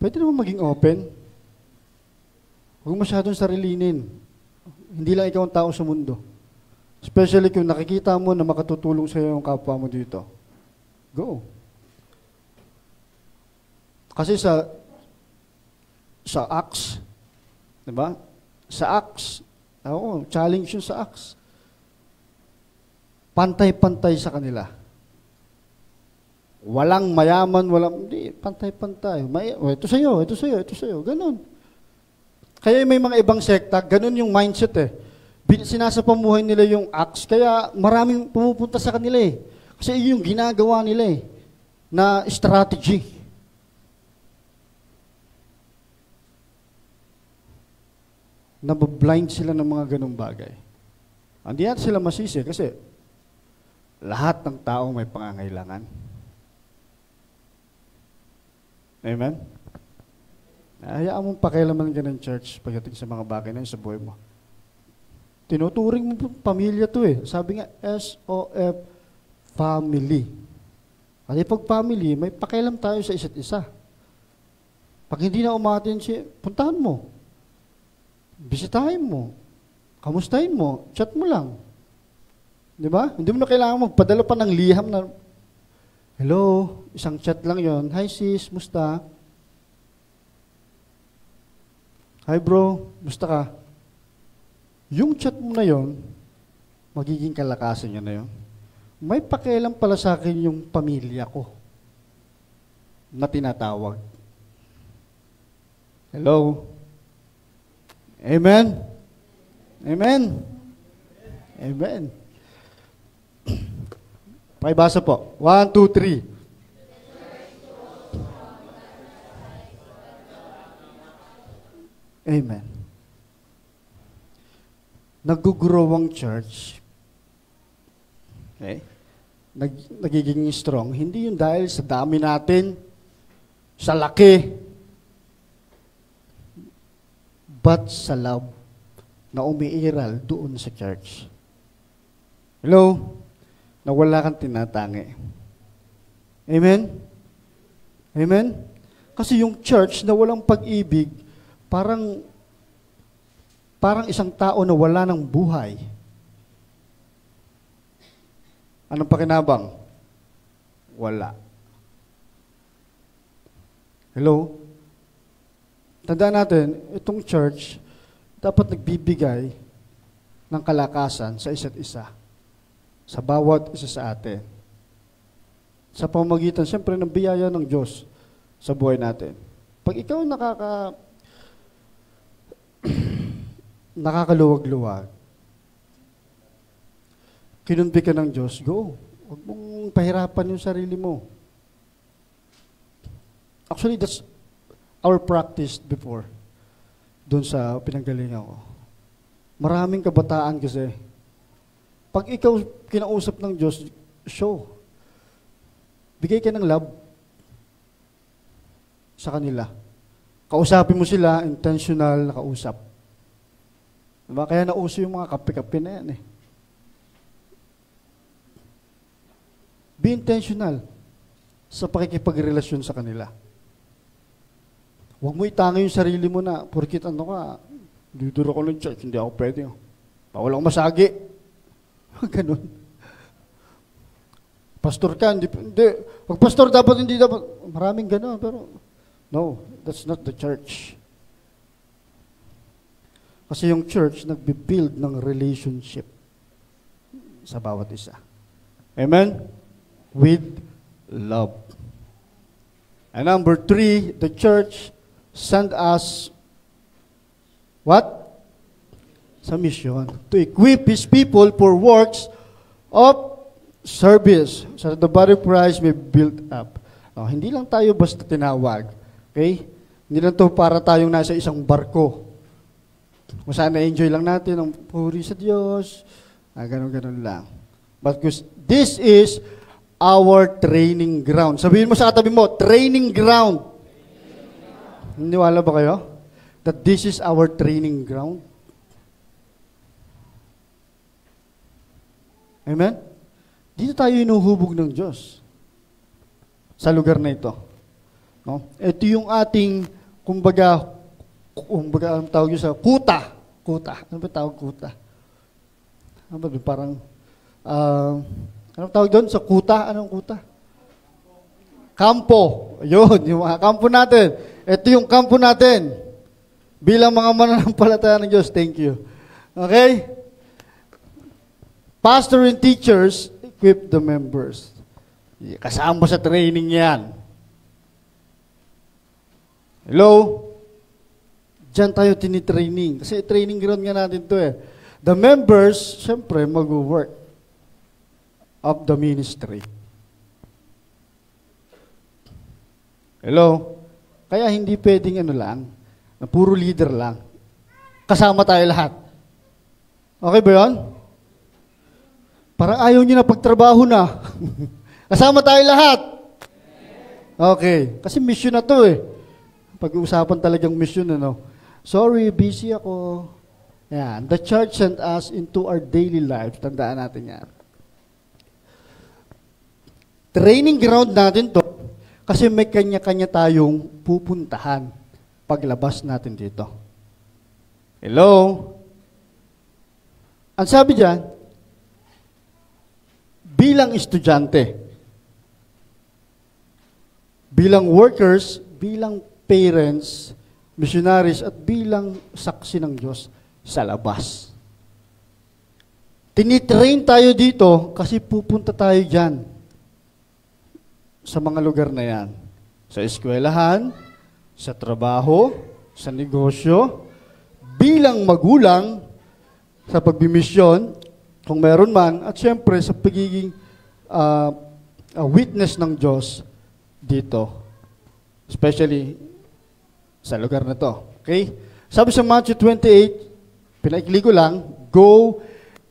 pwede naman maging open. Huwag masyadong sarilinin. Hindi lang ikaw ang tao sa mundo. Especially kung nakikita mo na makatutulong sa iyo yung kapwa mo dito. Go. Kasi sa Acts, diba? Sa Acts, challenge yun sa Acts. Pantay-pantay sa kanila. Walang mayaman, hindi, pantay-pantay. Ito sa'yo, ito sa'yo, ito sa'yo. Ganun. Kaya may mga ibang sekta, ganun yung mindset eh. Sinasapamuhay nila yung Acts, kaya maraming pumupunta sa kanila eh. Kasi yung ginagawa nila eh, na strategy. Nabablind sila ng mga ganung bagay. Hindi natin sila masisi kasi lahat ng tao may pangangailangan. Amen? Hayaan mong pakialaman ka ng church pagdating sa mga bagay na yun sa buhay mo. Tinuturing mo pamilya to eh. Sabi nga, SOF, family. Kasi pag family, may pakialam tayo sa isa't isa. Pag hindi na umatin siya, puntahan mo. Bisitahin mo. Kamustahin mo. Chat mo lang. Di ba? Hindi mo na kailangan magpadala pa ng liham na, hello, isang chat lang yon. Hi sis, musta? Hi bro, musta ka? Yung chat mo na yon, magiging kalakasan nyo na yon. May pakialam pala sa akin yung pamilya ko na tinatawag. Hello? Amen? Amen? Amen. Pakibasa po. 1, 2, 3. Amen. nag-grow ang church, okay, nagiging strong, hindi yun dahil sa dami natin, sa laki, but sa love na umiiral doon sa church. Hello? Na wala kang tinatangi. Amen? Amen? Kasi yung church na walang pag-ibig, parang isang tao na wala ng buhay. Anong pakinabang? Wala. Hello? Tandaan natin, itong church, dapat nagbibigay ng kalakasan sa isa't isa. Sa bawat isa sa atin. Sa pamamagitan, siyempre, ng biyaya ng Diyos sa buhay natin. Pag ikaw nakakaluwag-luwag, kinumpi ka ng Diyos, go. Huwag mong pahirapan yung sarili mo. Actually, that's our practice before. Doon sa pinanggalingan ko. Maraming kabataan kasi. Pag ikaw kinausap ng Diyos, show. Bigay ka ng love sa kanila. Kausapin mo sila, intentional na kausap. Diba? Kaya nauso yung mga kape-kape na yan eh. Be intentional sa pakikipagrelasyon sa kanila. Huwag mo itangi yung sarili mo na, porkit ano ka, duduro ko ng church, hindi ako pwede. Bawal ako masagi. Ganun. Pastor ka, hindi. Pag pastor dapat, hindi dapat. Maraming ganun, pero no, that's not the church. Kasi yung church, nagbibuild ng relationship sa bawat isa. Amen? With love. And number 3, the church send us what? Sa mission. To equip His people for works of service so that the body of Christ may be built up. Oh, hindi lang tayo basta tinawag. Okay? Hindi lang to para tayong nasa isang barko. Kung saan na-enjoy lang natin ang puri sa Diyos. Ganun-ganun lang. But this is our training ground. Sabihin mo sa katabi mo, training ground. Niniwala ba kayo? That this is our training ground? Amen? Dito tayo inuhubog ng Diyos. Sa lugar na ito. No? Ito yung ating, kumbaga, ang tawag yun sa kuta. Kuta. Ano ba tawag kuta? Ano ba? Parang, anong tawag doon? Sa kuta? Anong kuta? Kampo. Yun, yung mga kampo natin. Ito yung kampo natin. Bilang mga mananampalataya ng Diyos. Thank you. Okay? Pastor and teachers equip the members. Kasama sa training yan. Hello? Diyan tayo tinitraining. Kasi training ground nga natin to eh. The members, syempre, mag-work of the ministry. Hello? Kaya hindi pwedeng ano lang, na puro leader lang. Kasama tayo lahat. Okay ba yun? Parang ayaw nyo na pagtrabaho na. Kasama tayo lahat. Okay. Kasi mission na to eh. Pag-uusapan talagang mission, ano. Sorry, busy ako. Yan. The church sent us into our daily life. Tandaan natin yan. Training ground natin to kasi may kanya-kanya tayong pupuntahan paglabas natin dito. Hello? Ang sabi diyan, bilang estudyante, bilang workers, bilang parents, missionaries, at bilang saksi ng Diyos sa labas. Tinitrain tayo dito kasi pupunta tayo dyan sa mga lugar na yan. Sa eskwelahan, sa trabaho, sa negosyo, bilang magulang, sa pagbimisyon, kung meron man, at syempre sa pagiging witness ng Diyos dito. Especially sa lugar na to. Okay? Sabi sa Matthew 28, pinaikli ko lang, go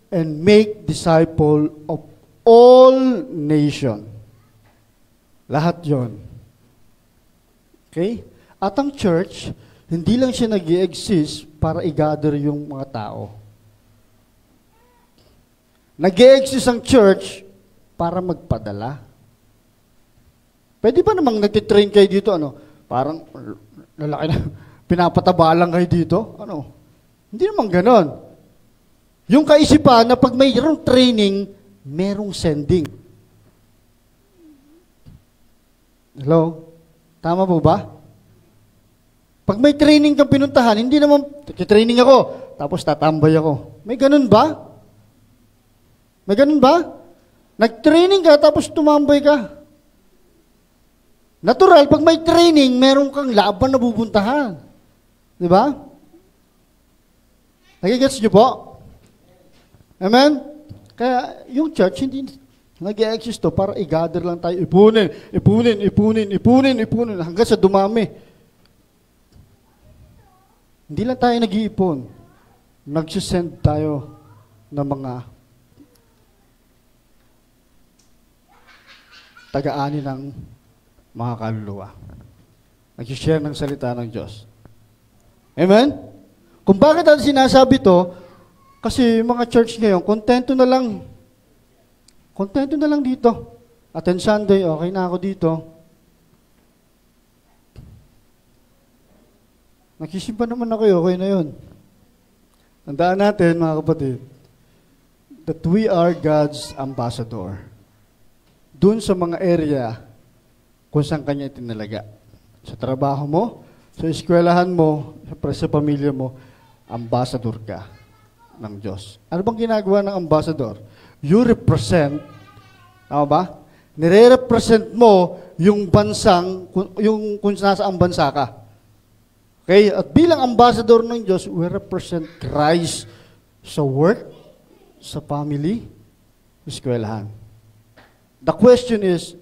and make disciple of all nation. Lahat yon. Okay? At ang church, hindi lang siya nag-i-exist para i-gather yung mga tao. Nag-i-exist ang church para magpadala. Pwede ba namang nagtitrain kayo dito, parang lalaki na, pinapataba lang kayo dito? Hindi naman ganon. Yung kaisipan na pag mayroong training, merong sending. Hello? Tama po ba? Pag may training kang pinuntahan, hindi naman, training ako, tapos tatambay ako. May ganun ba? May ganun ba? Nag-training ka, tapos tumambay ka. Natural, pag may training, meron kang laban na bubuntahan. Di ba? Nagigets niyo po? Amen? Kaya yung church, hindi nag-i-exist to para i-gather lang tayo. Ipunin, hanggang sa dumami. Hindi lang tayo nag-iipon. Nagsisend tayo ng mga taga-ani ng mga kaluluwa. Nagsishare ng salita ng Diyos. Amen? Kung bakit natin sinasabi to, kasi mga church ngayon, kontento na lang dito. Attend Sunday, okay na ako dito. Nakisimpa naman ako, okay na yun. Tandaan natin, mga kapatid, that we are God's ambassador. Doon sa mga area kung saan Kanya itinalaga. Sa trabaho mo, sa eskwelahan mo, sa pamilya mo, ambassador ka ng Diyos. Ano bang ginagawa ng ambassador? You represent, tama ba? Nire-represent mo yung bansang, yung kung nasaan bansa ka. Okay? At bilang ambassador ng Diyos, we represent Christ sa work, sa family, sa eskwelahan. The question is,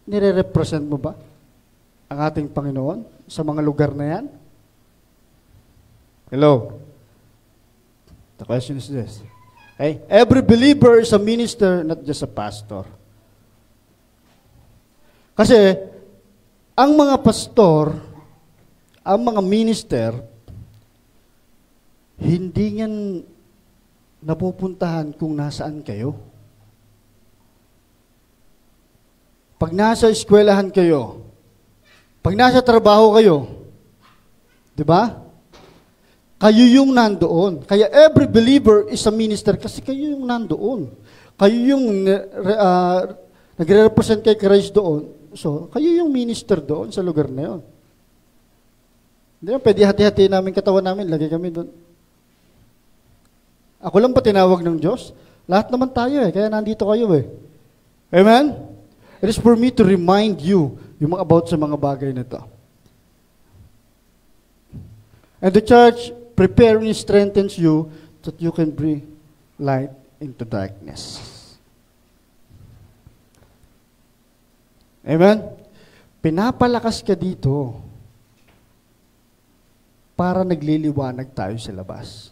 nire-represent mo ba ang ating Panginoon sa mga lugar na yan? Hello? The question is this. Okay? Every believer is a minister, not just a pastor. Kasi, ang mga pastor, ang mga minister, hindi yan napupuntahan kung nasaan kayo. Pag nasa eskwelahan kayo, pag nasa trabaho kayo, di ba? Kayo yung nandoon. Kaya every believer is a minister kasi kayo yung nandoon. Kayo yung nagre-represent kay Christ doon. So, kayo yung minister doon sa lugar na yun. Hindi ba, pwede hati-hati namin katawan namin, lagay kami doon. Ako lang ba tinawag ng Diyos? Lahat naman tayo kaya nandito kayo Amen? It is for me to remind you yung about sa mga bagay na ito. And the church prepares and strengthens you that you can bring light into darkness. Amen? Pinapalakas ka dito para nagliliwanag tayo sa labas.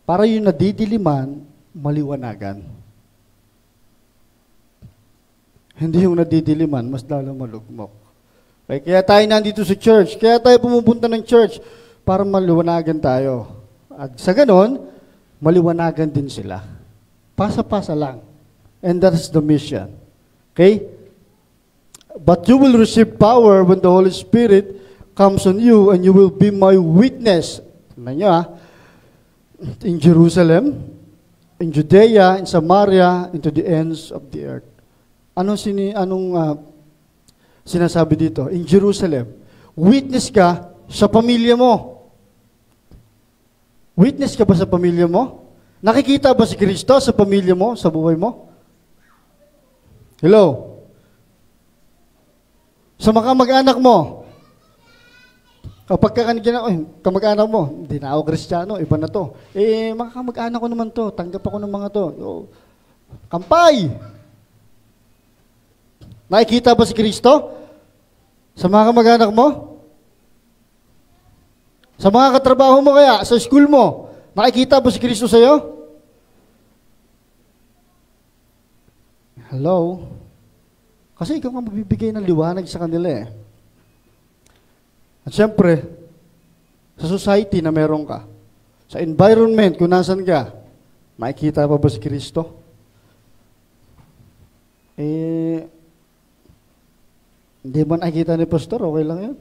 Para yung nadidiliman, maliwanagan. Hindi yung nadidiliman, mas lalo malugmok. Okay, kaya tayo nandito sa church, kaya tayo pumupunta ng church para maliwanagan tayo. At sa ganon, maliwanagan din sila. Pasa-pasa lang. And that is the mission. Okay? But you will receive power when the Holy Spirit comes on you and you will be my witness. Tignan nyo in Jerusalem, in Judea, in Samaria, and to the ends of the earth. Anong sinasabi dito? In Jerusalem, witness ka sa pamilya mo. Witness ka ba sa pamilya mo? Nakikita ba si Kristo sa pamilya mo, sa buhay mo? Hello? Sa mga kamag-anak mo, kapag kamag-anak mo, hindi na ako Kristiyano, iba na to. Mga kamag-anak ko naman to, tanggap ako ng mga to. Kampay! Nakikita ba si Kristo sa mga kamag-anak mo? Sa mga katrabaho mo kaya, sa school mo, Nakikita ba si Kristo sa'yo? Hello? Kasi ikaw nga magbibigay ng liwanag sa kanila eh. At syempre, sa society na meron ka, sa environment kung nasan ka, makikita pa ba si Kristo? Hindi mo nakikita ni Pastor, okay lang yun.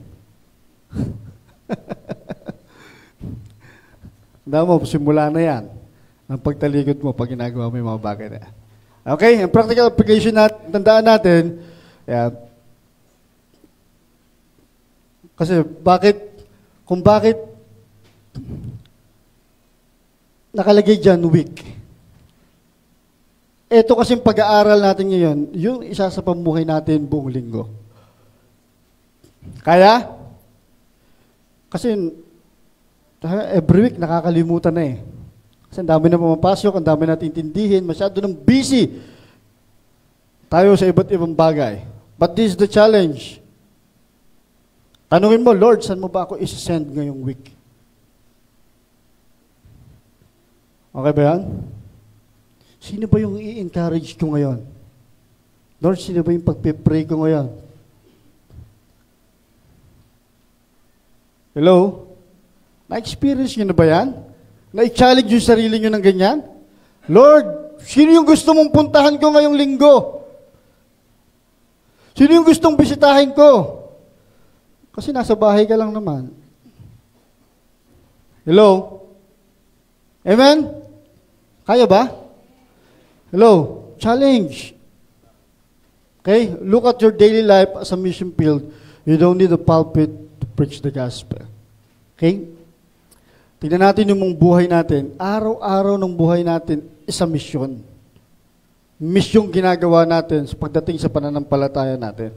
Dahil mo, simula na yan ang pagtalikod mo pag ginagawa mo yung mga bagay na yan. Okay, ang practical application natin, tandaan natin, kasi kung bakit nakalagay dyan, weak. Ito kasing pag-aaral natin ngayon, yung isa sa pamuhay natin buong linggo. Kaya? Kasi every week nakakalimutan na eh. Kasi ang dami na pumapasok, ang dami natin intindihin, masyado nang busy tayo sa iba't ibang bagay. But this is the challenge. Tanungin mo, Lord, saan mo ba ako isi-send ngayong week? Okay ba yan? Sino ba yung i-encourage ko ngayon? Lord, sino ba yung pagpipray ko ngayon? Hello? Na-experience nyo na ba yan? Na-challenge yung sarili nyo ng ganyan? Lord, sino yung gusto mong puntahan ko ngayong linggo? Sino yung gustong bisitahin ko? Kasi nasa bahay ka lang naman. Hello? Amen? Kaya ba? Hello? Challenge. Okay? Look at your daily life as a mission field. You don't need a pulpit to preach the gospel. Okay? Tignan natin yung mong buhay natin. Araw-araw ng buhay natin, isa misyon. Misyong ginagawa natin sa pagdating sa pananampalataya natin.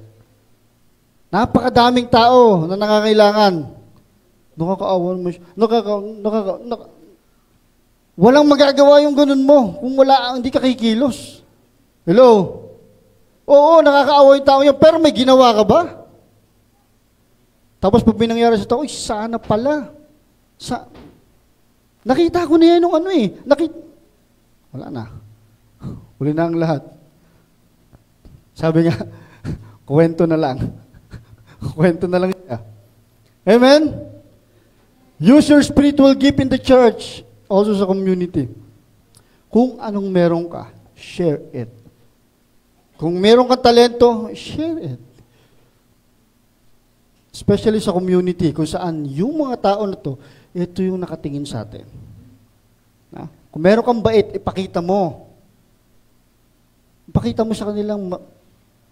Napakadaming tao na nangangailangan. Nakakaawan mo siya. Walang magagawa yung ganun mo kung hindi ka kikilos. Hello? Oo, nakakaawa yung tao yan, pero may ginawa ka ba? Tapos pag binangyari sa tao, sana pala. Nakita ko na yan nung wala na. Uli na ang lahat. Sabi nga, kwento na lang. Kwento na lang siya. Amen? Use your spiritual gift in the church, also sa community. Kung anong meron ka, share it. Kung meron kang talento, share it. Especially sa community, kung saan yung mga tao na to, ito yung nakatingin sa atin. Kung meron kang bait, ipakita mo. Ipakita mo sa kanilang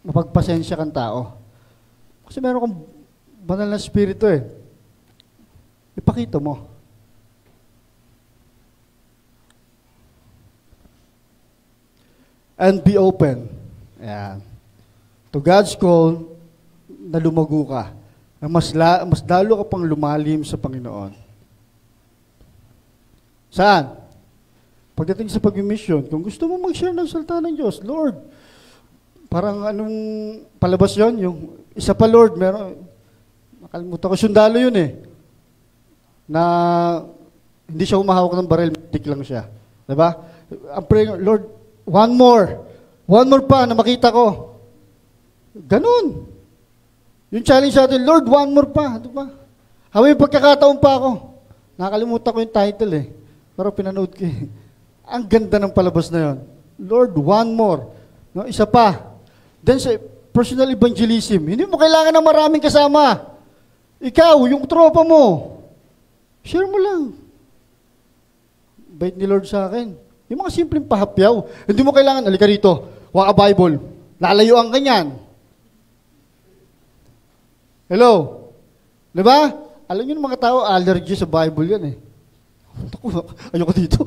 mapagpasensya kang tao. Kasi meron kang banal na spirito eh. Ipakita mo. And be open. Ayan. To God's call na lumago ka. Mas lalo ka pang lumalim sa Panginoon. Saan? Pagdating sa pag-mission, kung gusto mo mag-share ng salita ng Diyos, Lord, parang anong palabas yon? Yung isa pa, Lord, nakalimutan ko, sundalo yun eh, na hindi siya humahawak ng baril, tik lang siya. Diba? I'm praying, Lord, one more pa na makita ko. Ganun. Yung challenge sa atin, Lord, one more pa. Diba? Haway pagkakataon pa ako. Nakalimutan ko yung title eh. Pero pinanood ko eh. Ang ganda ng palabas na yon. Lord, one more. No, isa pa. Then sa personal evangelism, hindi mo kailangan ng maraming kasama. Ikaw, yung tropa mo, share mo lang. Bait ni Lord sa akin. Yung mga simpleng pahapyaw. Hindi mo kailangan, alika rito, waka Bible. Lalayuan ka niyan. Hello? Diba? Alam niyo ng mga tao, allergy sa Bible yan eh. Ayoko dito.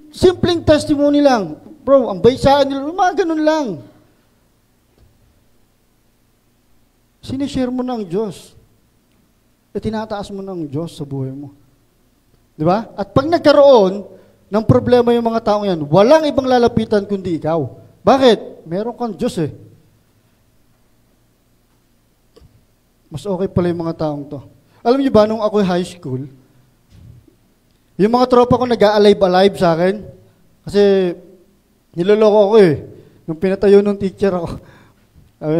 Simpleng testimony lang. Bro, ang baysaan nila, mga ganun lang. Sinishare mo ng Diyos. Tinataas mo ng Diyos sa buhay mo. Di ba? At pag nagkaroon ng problema yung mga tao yan, walang ibang lalapitan kundi ikaw. Bakit? Meron kang Diyos eh. Mas okay pala yung mga taong to. Alam niyo ba, nung ako high school, Yung mga tropa ko nag-a-alive-alive sa akin. Kasi niloloko ako eh. Nung pinatayo ng teacher ako.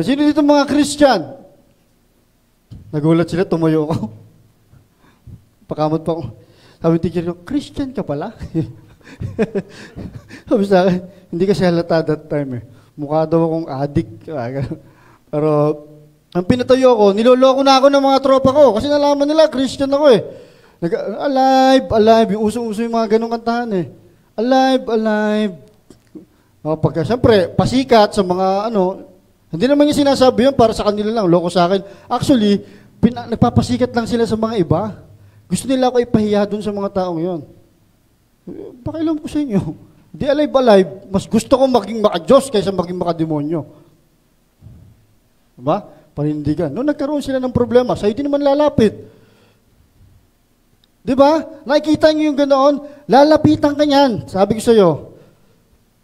Sino dito mga Christian? Nagulat sila, tumayo ako. Pakamot pa ako. Sabi ng teacher ko, Christian ka pala? Sabi sa akin, hindi kasi halata that time eh. Mukha daw akong addict. Pero, ang pinatayo ko, niloloko na ako ng mga tropa ko. Kasi nalaman nila, Christian ako eh. Alive, alive. Yung uso-uso yung mga ganong kantahan eh. Alive, alive. Pagka, siyempre, pasikat sa mga hindi naman yung sinasabi yun para sa kanila lang, loko sa akin. Actually, nagpapasikat lang sila sa mga iba. Gusto nila ako ipahiya dun sa mga taong yun. Pakialam ko sa inyo. Di alive, alive. Mas gusto ko maging maka-Diyos kaysa maging maka-demonyo. Diba? Panindigan. Noong nagkaroon sila ng problema, sa'yo din naman lalapit. Diba? Nakikita niyo yung ganoon, lalapitan ka niyan. Sabi ko sa'yo,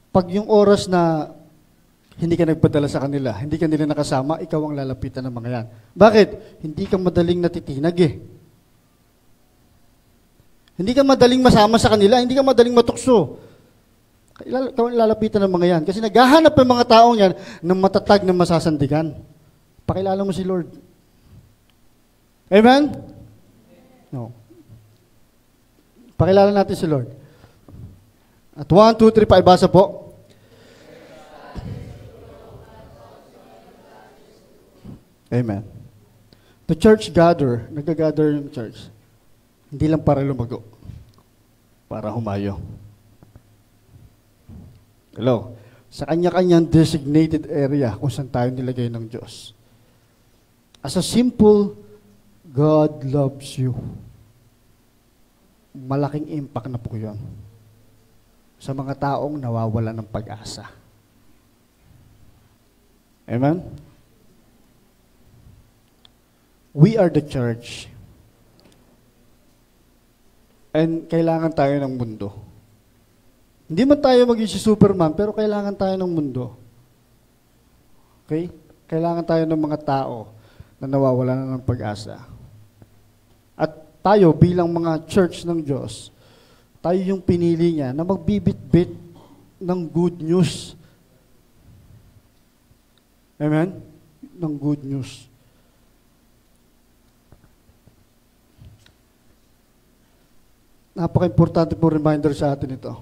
pag yung oras na hindi ka nagpadala sa kanila, hindi ka nila nakasama, ikaw ang lalapitan ng mga yan. Bakit? Hindi ka madaling natitinag eh. Hindi ka madaling masama sa kanila, hindi ka madaling matukso. Ikaw ang lalapitan ng mga yan. Kasi naghahanap ng mga taong yan ng matatag na masasandigan. Pakilala mo si Lord. Amen? No. Pakilala natin si Lord. At 1, 2, 3, paibasa po. Amen. The church nag-gather yung church. Hindi lang para lumago, para humayo. Hello? Sa kanya-kanyang designated area kung saan tayo nilagay ng Diyos. As a simple, God loves you. Malaking impact na po yun sa mga taong nawawala ng pag-asa. Amen? We are the church. And kailangan tayo ng mundo. Hindi man tayo maging si Superman, pero kailangan tayo ng mundo. Okay? Kailangan tayo ng mga tao na nawawala na ng pag-asa. At tayo bilang mga church ng Diyos, tayo yung pinili niya na magbibit-bit ng good news. Amen? Ng good news. Napaka-importante po reminder sa atin ito.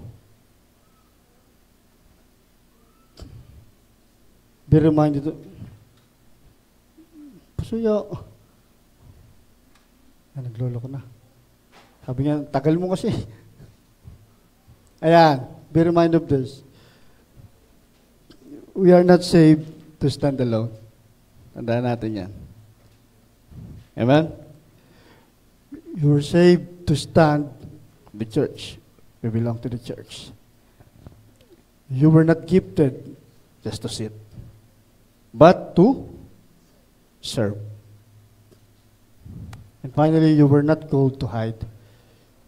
Be reminded. Pasuyo. Naglolo ko na. Sabi niya, tagal mo kasi. Ayan, be reminded of this. We are not saved to stand alone. Tandaan natin yan. Amen? You were saved to stand the church. We belong to the church. You were not gifted just to sit, but to serve. And finally, you were not called to hide.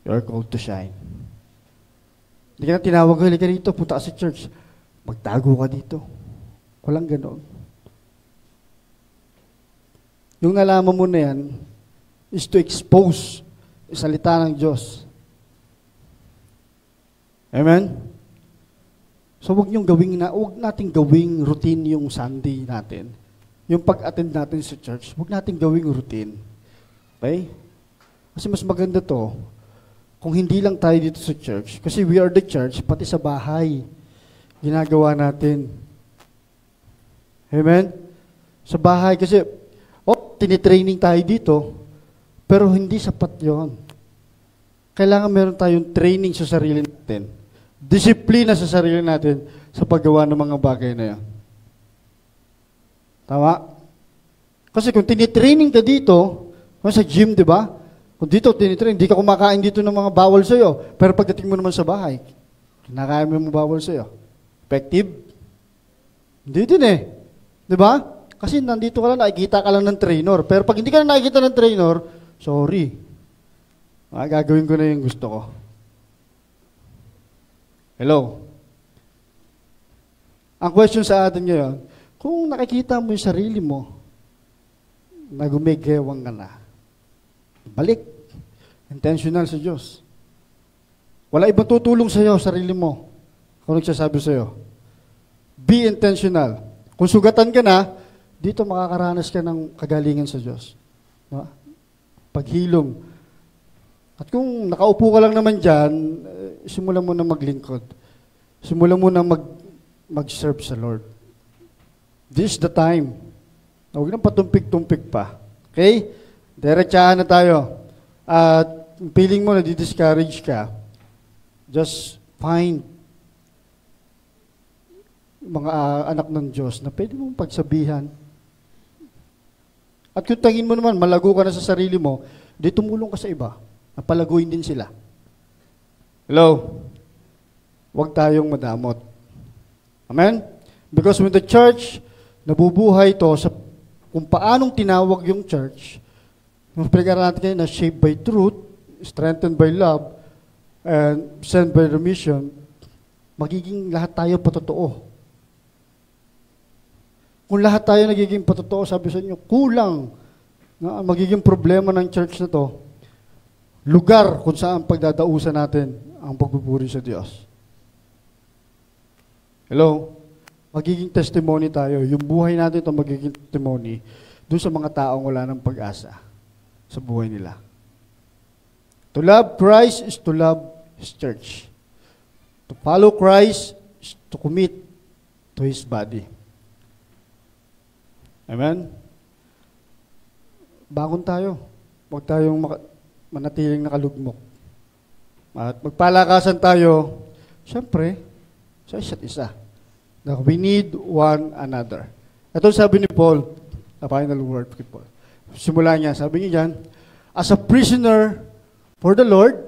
You are called to shine. Hindi ka na tinawag, halika dito, punta ka sa church. Magtago ka dito. Walang ganoon. Yung nalaman mo na yan is to expose yung salita ng Diyos. Amen? So huwag nating gawing routine yung Sunday natin. Yung pag-attend natin sa church, huwag nating gawing routine. Okay? Kasi mas maganda to, kung hindi lang tayo dito sa church, kasi we are the church, pati sa bahay, ginagawa natin. Amen? Sa bahay, kasi, tinitraining tayo dito, pero hindi sapat yon. Kailangan meron tayong training sa sarili natin. Disiplina sa sarili natin sa paggawa ng mga bagay na yan. Tama? Kasi kung tinitraining ka dito, kung sa gym, di ba? Kung dito tinitraining, hindi ka kumakain dito ng mga bawal sa'yo, pero pagdating mo naman sa bahay, kinakain mo yung bawal sa'yo. Effective? Hindi din eh. Di ba? Kasi nandito ka lang, nakikita ka lang ng trainer. Pero pag hindi ka na nakikita ng trainer, sorry. Gagawin ko na yung gusto ko. Hello? Ang question sa atin ngayon, kung nakikita mo yung sarili mo, na gumigewang ka na, balik. Intentional sa Diyos. Wala ibang tutulong sa'yo, sarili mo. Kung nagsasabi sa'yo. Be intentional. Kung sugatan ka na, dito makakaranas ka ng kagalingan sa Diyos. No? Paghilom. At kung nakaupo ka lang naman dyan, simulan mo na maglingkod. Simulan mo na mag-serve sa Lord. This is the time. Huwag nang patumpik-tumpik pa. Okay? Diretsahan na tayo. At feeling mo na di-discourage ka, just find mga anak ng Diyos na pwede mong pagsabihan. At kung tingin mo naman, malago ka na sa sarili mo, di tumulong ka sa iba. Napalaguin din sila. Hello? Huwag tayong madamot. Amen? Because when the church, nabubuhay to sa kung paanong tinawag yung church, yung pinag-aralan natin kayo na shaped by truth, strengthened by love, and sent by the mission, magiging lahat tayo patotoo. Kung lahat tayo nagiging patotoo, sabi sa inyo, kulang na magiging problema ng church na to, lugar kung saan pagdadausan natin ang pagpupuri sa Diyos. Hello? Magiging testimony tayo. Yung buhay natin ito magiging testimony doon sa mga taong wala ng pag-asa sa buhay nila. To love Christ is to love His church. To follow Christ is to commit to His body. Amen? Bangon tayo. Huwag tayong manatiling nakalugmok. At magpalakasan tayo, siyempre, sa isa't isa. That we need one another. Ito sabi ni Paul, the final word kay Paul. Simula niya, sabi niya dyan, as a prisoner for the Lord,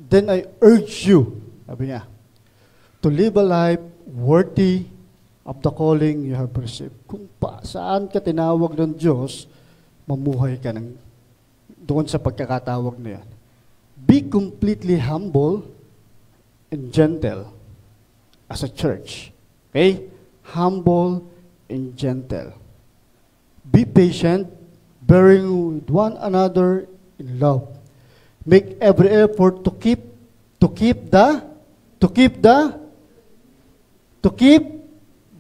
then I urge you, sabi niya, to live a life worthy of the calling you have received. Kung saan ka tinawag ng Diyos, mamuhay ka doon sa pagkakatawag na yan. Be completely humble and gentle as a church. Okay? Humble and gentle. Be patient, bearing with one another in love. Make every effort to keep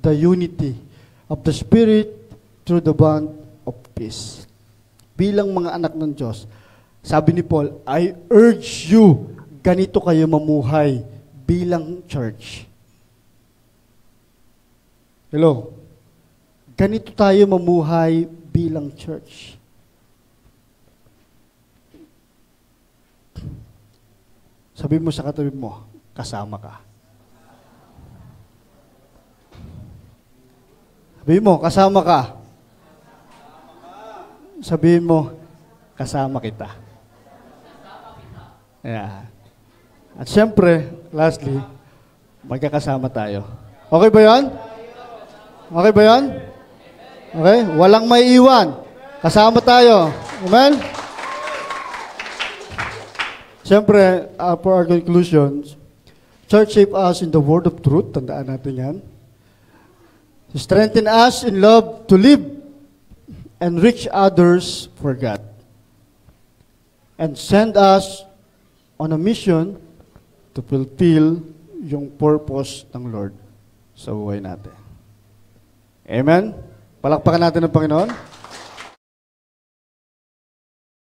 the unity of the Spirit through the bond of peace. Bilang mga anak ng Diyos, sabi ni Paul, I urge you, ganito kayo mamuhay bilang church. Hello? Ganito tayo mamuhay bilang church. Sabi mo sa katabi mo, kasama ka. Sabi mo, kasama ka. Sabihin mo, kasama kita. Yeah. At syempre, lastly, magkakasama tayo. Okay ba yan? Okay ba yan? Okay? Walang may iwan. Kasama tayo. Amen? Siyempre, for our conclusions, church shape us in the word of truth. Tandaan natin yan. Strengthen us in love to live and reach others for God. And send us on a mission to fulfill yung purpose ng Lord sa buhay natin. Amen? Palakpakan natin ang Panginoon.